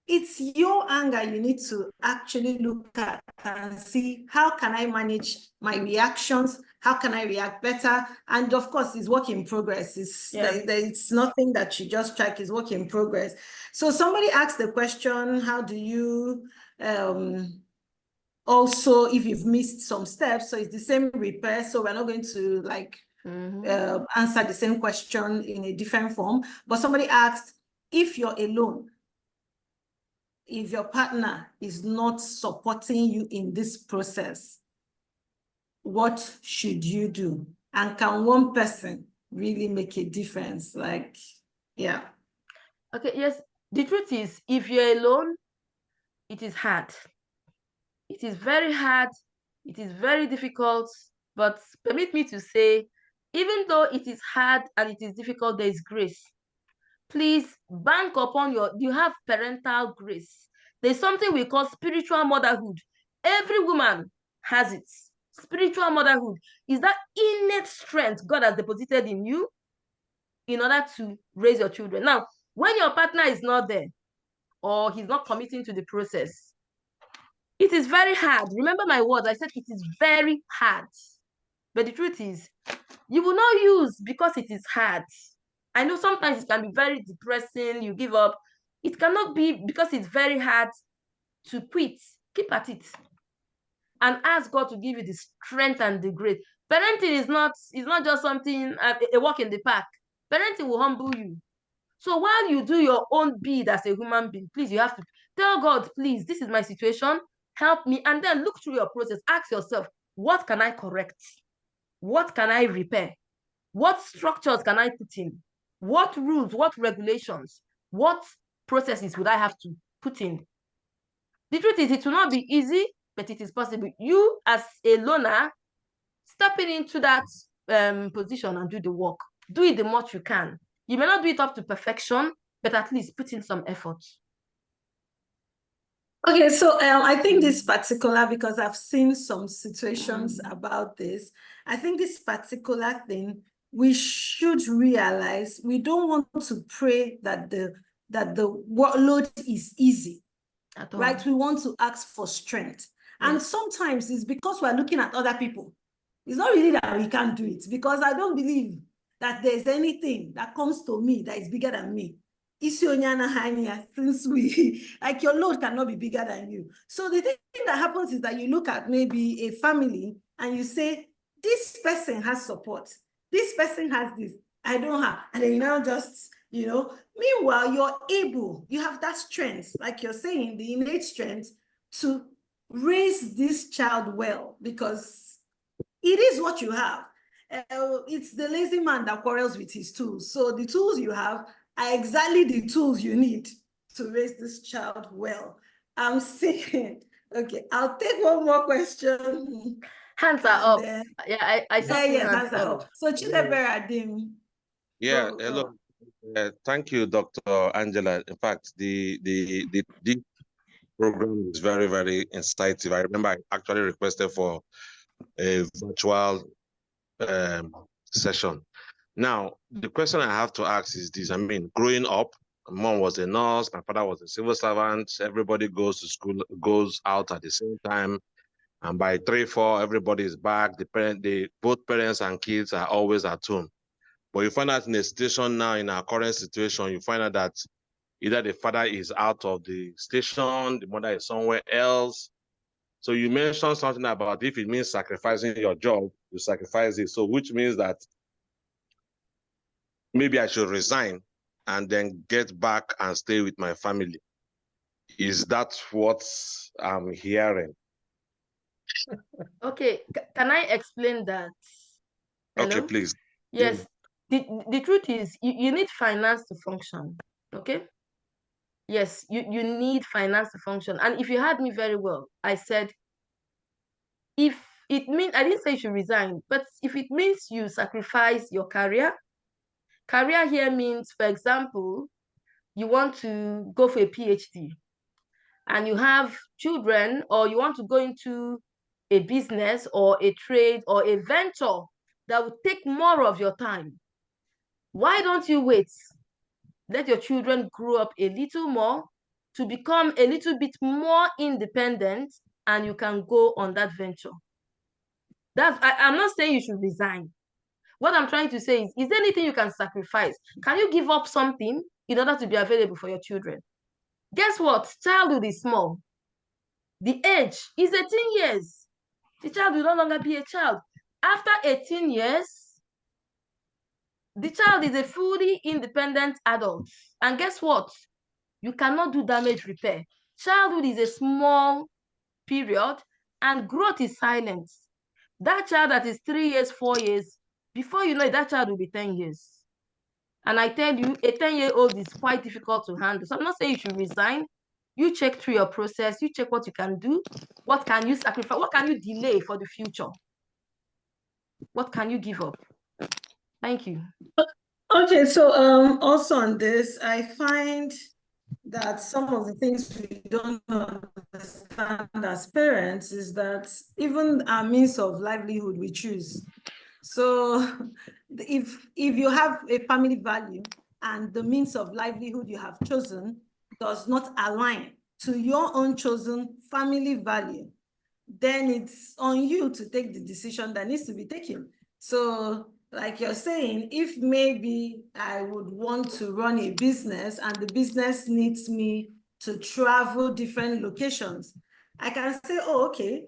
Speaker 2: it's your anger you need to actually look at and see, how can I manage my reactions? How can I react better? And of course, it's work in progress. It's nothing that you just check, it's work in progress. So somebody asked the question, how do you also, if you've missed some steps, so it's the same repair. So we're not going to answer the same question in a different form. But somebody asked, if you're alone, if your partner is not supporting you in this process, what should you do? And can one person really make a difference? Yeah.
Speaker 3: Okay, yes. The truth is, if you're alone, it is hard. It is very hard. It is very difficult. But permit me to say, even though it is hard and it is difficult, there is grace. Please bank upon you have parental grace. There's something we call spiritual motherhood. Every woman has it. Spiritual motherhood is that innate strength God has deposited in you in order to raise your children. Now, when your partner is not there or he's not committing to the process, it is very hard. Remember my words, I said it is very hard. But the truth is, you will not use because it is hard. I know sometimes it can be very depressing, you give up. It cannot be because it's very hard to quit. Keep at it. And ask God to give you the strength and the grace. Parenting is not just something, a walk in the park. Parenting will humble you. So while you do your own bid as a human being, please, you have to tell God, please, this is my situation, help me. And then look through your process. Ask yourself, what can I correct? What can I repair? What structures can I put in? What rules, what regulations, what processes would I have to put in? The truth is, it will not be easy, but it is possible. You, as a loner, stepping into that position and do the work. Do it the much you can. You may not do it up to perfection, but at least put in some effort.
Speaker 2: Okay, so I think this particular, because I've seen some situations about this, I think this particular thing, we should realize we don't want to pray that the workload is easy, right? We want to ask for strength. Yes. And sometimes it's because we're looking at other people. It's not really that we can't do it, because I don't believe that there's anything that comes to me that is bigger than me. Since like your load cannot be bigger than you. So the thing that happens is that you look at maybe a family and you say, this person has support. This person has this. I don't have. And then you now just, meanwhile, you're able, you have that strength, like you're saying, the innate strength to raise this child well, because it is what you have. It's the lazy man that quarrels with his tools. So the tools you have are exactly the tools you need to raise this child well. I'm saying, okay, I'll take one more question.
Speaker 3: Hands are up. Yeah, I saw hands up.
Speaker 2: So Chidebere Adim.
Speaker 4: Yeah, hello. Thank you, Dr. Angela. In fact, the program is very, very insightful. I remember I actually requested for a virtual session. Now, the question I have to ask is this. I mean, growing up, my mom was a nurse, my father was a civil servant. Everybody goes to school, goes out at the same time. And by 3, 4, everybody is back. Both parents and kids are always at home. But you find out in a situation now, in our current situation, you find out that either the father is out of the station, the mother is somewhere else. So you mentioned something about if it means sacrificing your job, you sacrifice it. So which means that maybe I should resign and then get back and stay with my family. Is that what I'm hearing?
Speaker 3: Okay, can I explain that?
Speaker 4: Okay, please.
Speaker 3: Yes, the truth is you need finance to function, okay? Yes, you need finance to function. And if you heard me very well, I said, if it means, I didn't say you should resign, but if it means you sacrifice your career here means, for example, you want to go for a PhD and you have children, or you want to go into a business or a trade or a venture that will take more of your time. Why don't you wait? Let your children grow up a little more to become a little bit more independent, and you can go on that venture. I'm not saying you should resign. What I'm trying to say is there anything you can sacrifice? Can you give up something in order to be available for your children? Guess what? Childhood is small. The age is 18 years. The child will no longer be a child. After 18 years, the child is a fully independent adult. And guess what? You cannot do damage repair. Childhood is a small period and growth is silent. That child that is 3 years, 4 years, before you know it, that child will be 10 years. And I tell you, a 10-year-old is quite difficult to handle. So I'm not saying you should resign. You check through your process. You check what you can do. What can you sacrifice? What can you delay for the future? What can you give up? Thank you.
Speaker 2: Okay, so also on this, I find that some of the things we don't understand as parents is that even our means of livelihood we choose. So if you have a family value and the means of livelihood you have chosen does not align to your own chosen family value, then it's on you to take the decision that needs to be taken. So like you're saying, if maybe I would want to run a business and the business needs me to travel different locations, I can say, oh, okay.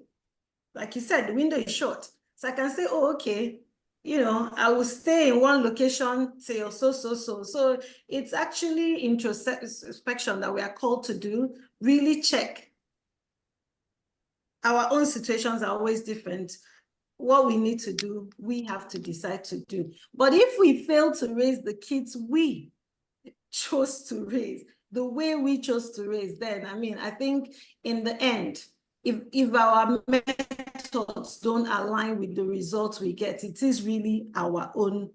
Speaker 2: Like you said, the window is short. So I can say, oh, okay, I will stay in one location till so. So it's actually introspection that we are called to do, really check. Our own situations are always different. What we need to do, we have to decide to do. But if we fail to raise the kids we chose to raise, the way we chose to raise, then, I think in the end, if our methods don't align with the results we get, it is really our own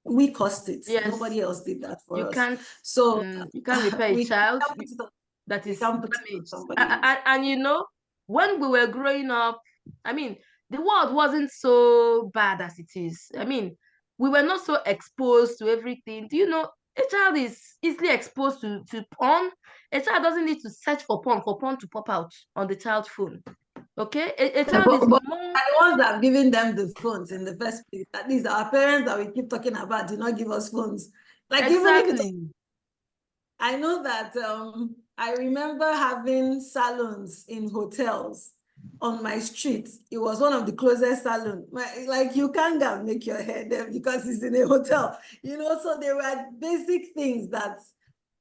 Speaker 2: We caused it.
Speaker 3: Yes.
Speaker 2: Nobody else did that for
Speaker 3: You
Speaker 2: us.
Speaker 3: can't,
Speaker 2: So
Speaker 3: you can't repair a
Speaker 2: we
Speaker 3: child
Speaker 2: can't put it on,
Speaker 3: that
Speaker 2: we
Speaker 3: is
Speaker 2: can't put it on
Speaker 3: damaged.
Speaker 2: somebody else.
Speaker 3: And you know, when we were growing up, I mean, the world wasn't so bad as it is. I mean, we were not so exposed to everything. Do you know, a child is easily exposed to porn. A child doesn't need to search for porn to pop out on the child's phone. Okay? A child is more...
Speaker 2: the ones that have given them the phones in the first place. At least our parents that we keep talking about do not give us phones. Like
Speaker 3: exactly.
Speaker 2: even if I know that I remember having salons in hotels on my street. It was one of the closest salons. Like you can't go and make your hair there because it's in a hotel. You know, so there were basic things that,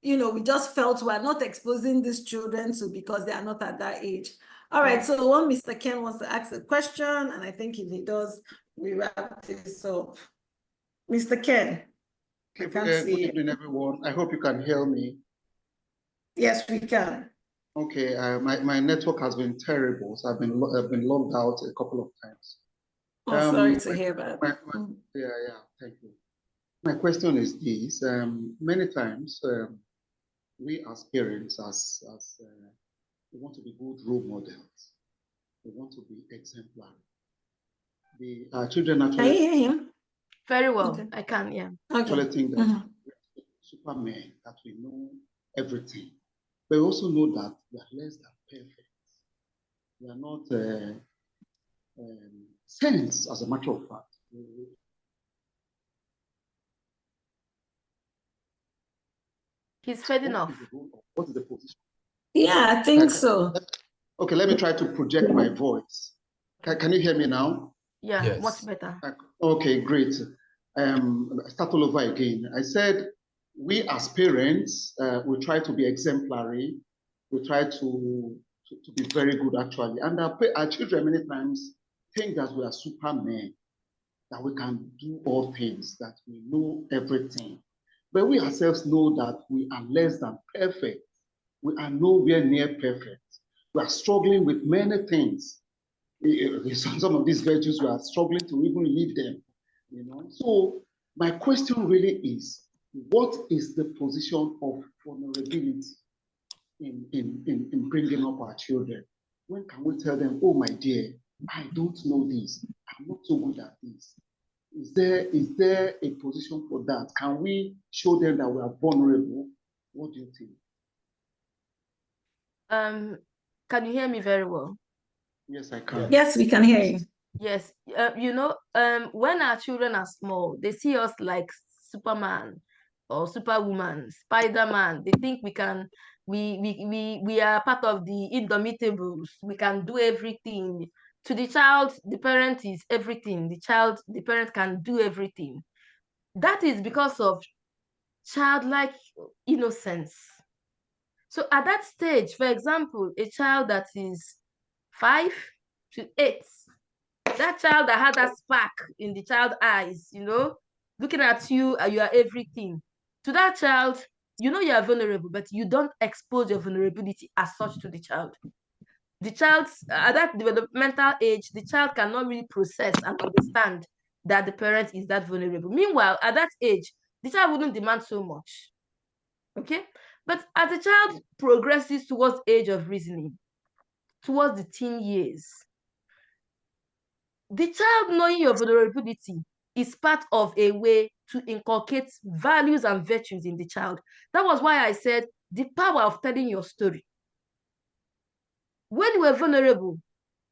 Speaker 2: you know, we just felt we're not exposing these children to because they are not at that age. All right, so when Mr. Ken wants to ask a question, and I think if he does, we wrap this up. Mr. Ken.
Speaker 5: Good evening, everyone. I hope you can hear me.
Speaker 2: Yes, we can.
Speaker 5: Okay, my network has been terrible, so I've been logged out a couple of times.
Speaker 2: Oh, sorry to hear that.
Speaker 5: Yeah, thank you. My question is this: many times we as parents, we want to be good role models. We want to be exemplary. The children actually.
Speaker 2: Can you hear him?
Speaker 3: Very well. Okay. I can. Yeah.
Speaker 5: Actually think that we're supermen, that we know everything. But we also know that we are less than perfect. We are not saints, as a matter of fact.
Speaker 3: He's fading off.
Speaker 5: What is the position?
Speaker 2: Yeah, I think so.
Speaker 5: Okay, let me try to project my voice. Can you hear me now?
Speaker 3: Yeah, yes. Much better.
Speaker 5: Okay, great. Start all over again. I said, we as parents, we try to be exemplary. We try to be very good, actually. And our children many times think that we are supermen, that we can do all things, that we know everything. But we ourselves know that we are less than perfect. We are nowhere near perfect. We are struggling with many things. Some of these virtues, we are struggling to even live them. You know? So my question really is, what is the position of vulnerability in bringing up our children? When can we tell them, oh my dear, I don't know this, I'm not so good at this? Is there a position for that? Can we show them that we are vulnerable? What do you think?
Speaker 3: Can you hear me very well?
Speaker 5: Yes, I can.
Speaker 2: Yes, we can hear you.
Speaker 3: Yes, you know, when our children are small, they see us like Superman or Superwoman, Spider-Man. They think we are part of the Indomitables. We can do everything. To the child, the parent is everything. The parent can do everything. That is because of childlike innocence. So at that stage, for example, a child that is 5 to 8, that child that had that spark in the child's eyes, you know, looking at you, you are everything. To that child, you know you are vulnerable, but you don't expose your vulnerability as such to the child. The child's, at that developmental age, the child cannot really process and understand that the parent is that vulnerable. Meanwhile, at that age, the child wouldn't demand so much. Okay? But as the child progresses towards age of reasoning, towards the teen years, the child knowing your vulnerability is part of a way to inculcate values and virtues in the child. That was why I said the power of telling your story. When you were vulnerable,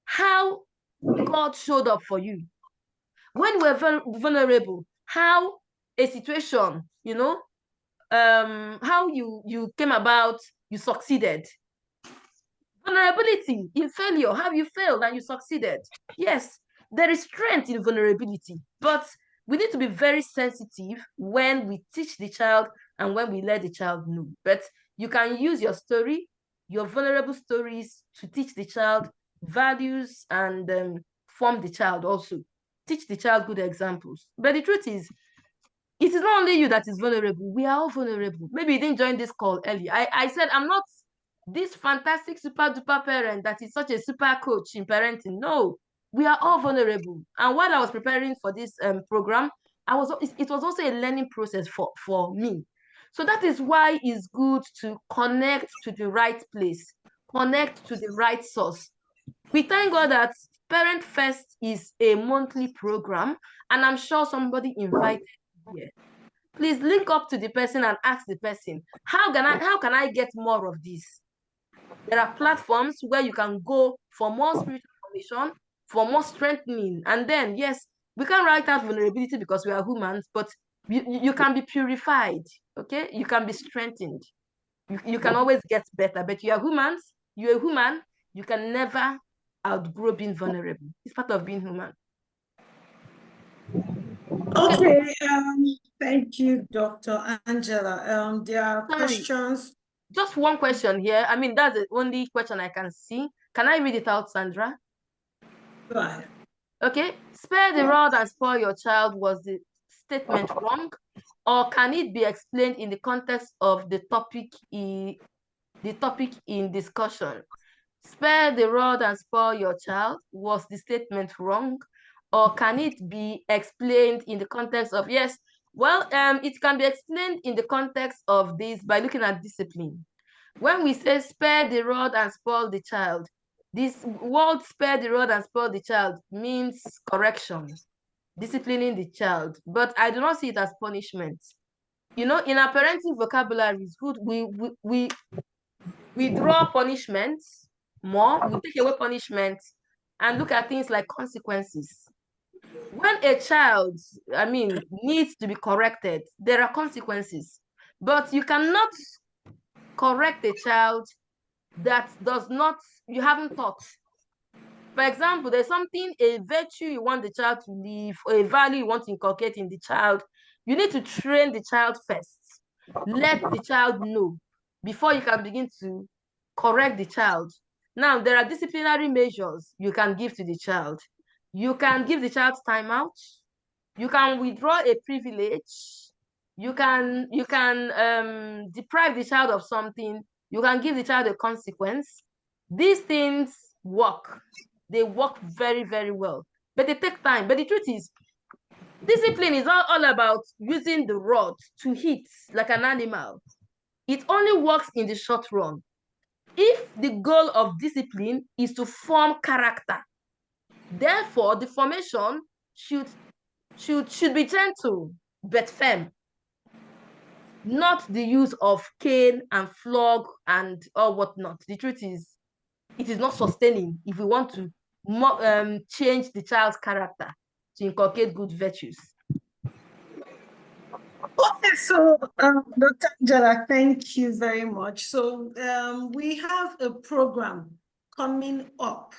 Speaker 3: how God showed up for you. When you were vulnerable, how a situation, you know, how you came about, you succeeded. Vulnerability in failure, how you failed and you succeeded. Yes, there is strength in vulnerability, but we need to be very sensitive when we teach the child and when we let the child know. But you can use your story, your vulnerable stories, to teach the child values and form the child also. Teach the child good examples. But the truth is, it is not only you that is vulnerable. We are all vulnerable. Maybe you didn't join this call early. I said I'm not this fantastic super duper parent that is such a super coach in parenting. No, we are all vulnerable. And while I was preparing for this program, it was also a learning process for me. So that is why it's good to connect to the right place, connect to the right source. We thank God that Parent First is a monthly program, and I'm sure somebody invited here. Please link up to the person and ask the person, how can I get more of this? There are platforms where you can go for more spiritual formation, for more strengthening. And then, yes, we can write out vulnerability because we are humans, but you can be purified, okay? You can be strengthened. You can always get better, but you are humans. You're a human. You can never outgrow being vulnerable. It's part of being human.
Speaker 2: Okay, thank you, Dr. Angela. There are
Speaker 3: Sorry.
Speaker 2: questions.
Speaker 3: Just one question here. I mean, that's the only question I can see. Can I read it out, Sandra?
Speaker 2: Go ahead.
Speaker 3: Okay. Spare the rod and spoil your child. Was the statement wrong? Or can it be explained in the context of the topic in discussion? Spare the rod and spoil your child. Was the statement wrong? Or can it be explained in the context of, yes, well, it can be explained in the context of this by looking at discipline. When we say spare the rod and spoil the child, this word spare the rod and spoil the child means correction, disciplining the child. But I do not see it as punishment. You know, in our parenting vocabulary, it's good. We draw punishments more, we take away punishments and look at things like consequences. When a child, needs to be corrected, there are consequences. But you cannot correct a child that you haven't taught. For example, there's a virtue you want the child to live, or a value you want to inculcate in the child. You need to train the child first. Let the child know before you can begin to correct the child. Now, there are disciplinary measures you can give to the child. You can give the child timeout. You can withdraw a privilege. You can deprive the child of something. You can give the child a consequence. These things work. They work very, very well. But they take time. But the truth is, discipline is all about using the rod to hit like an animal. It only works in the short run. If the goal of discipline is to form character, therefore the formation should be gentle but firm, not the use of cane and flog and or whatnot. The truth is, it is not sustaining if we want to change the child's character to inculcate good virtues.
Speaker 2: Okay, so Dr. Angela, thank you very much. So we have a program coming up,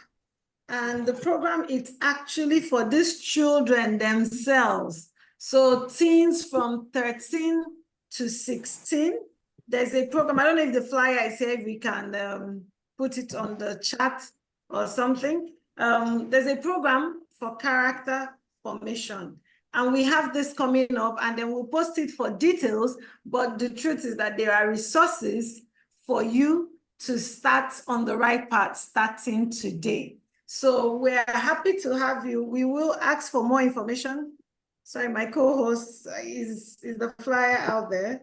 Speaker 2: and the program is actually for these children themselves. So teens from 13 to 16, there's a program. I don't know if the flyer is here, if we can put it on the chat or something. There's a program for character formation. And we have this coming up, and then we'll post it for details. But the truth is that there are resources for you to start on the right path starting today. So we're happy to have you. We will ask for more information. Sorry, my co-host, is the flyer out there?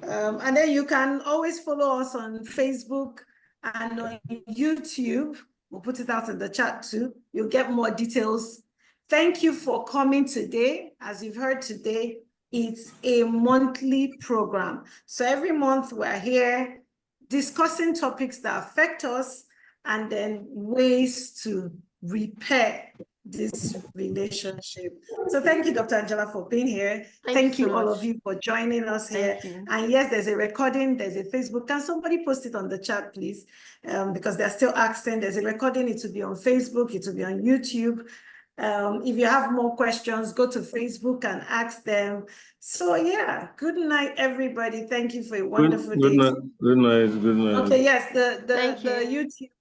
Speaker 2: And then you can always follow us on Facebook and on YouTube. We'll put it out in the chat too. You'll get more details. Thank you for coming today. As you've heard today, it's a monthly program. So every month we're here discussing topics that affect us and then ways to repair this relationship. So thank you, Dr. Angela, for being here. Thank you, all of you, for joining us here. And yes, there's a recording, there's a Facebook. Can somebody post it on the chat, please? Because they're still asking. There's a recording. It will be on Facebook. It will be on YouTube. If you have more questions, go to Facebook and ask them. So yeah, good night, everybody. Thank you for a wonderful day.
Speaker 6: Good night. Good night.
Speaker 2: Okay, yes, the YouTube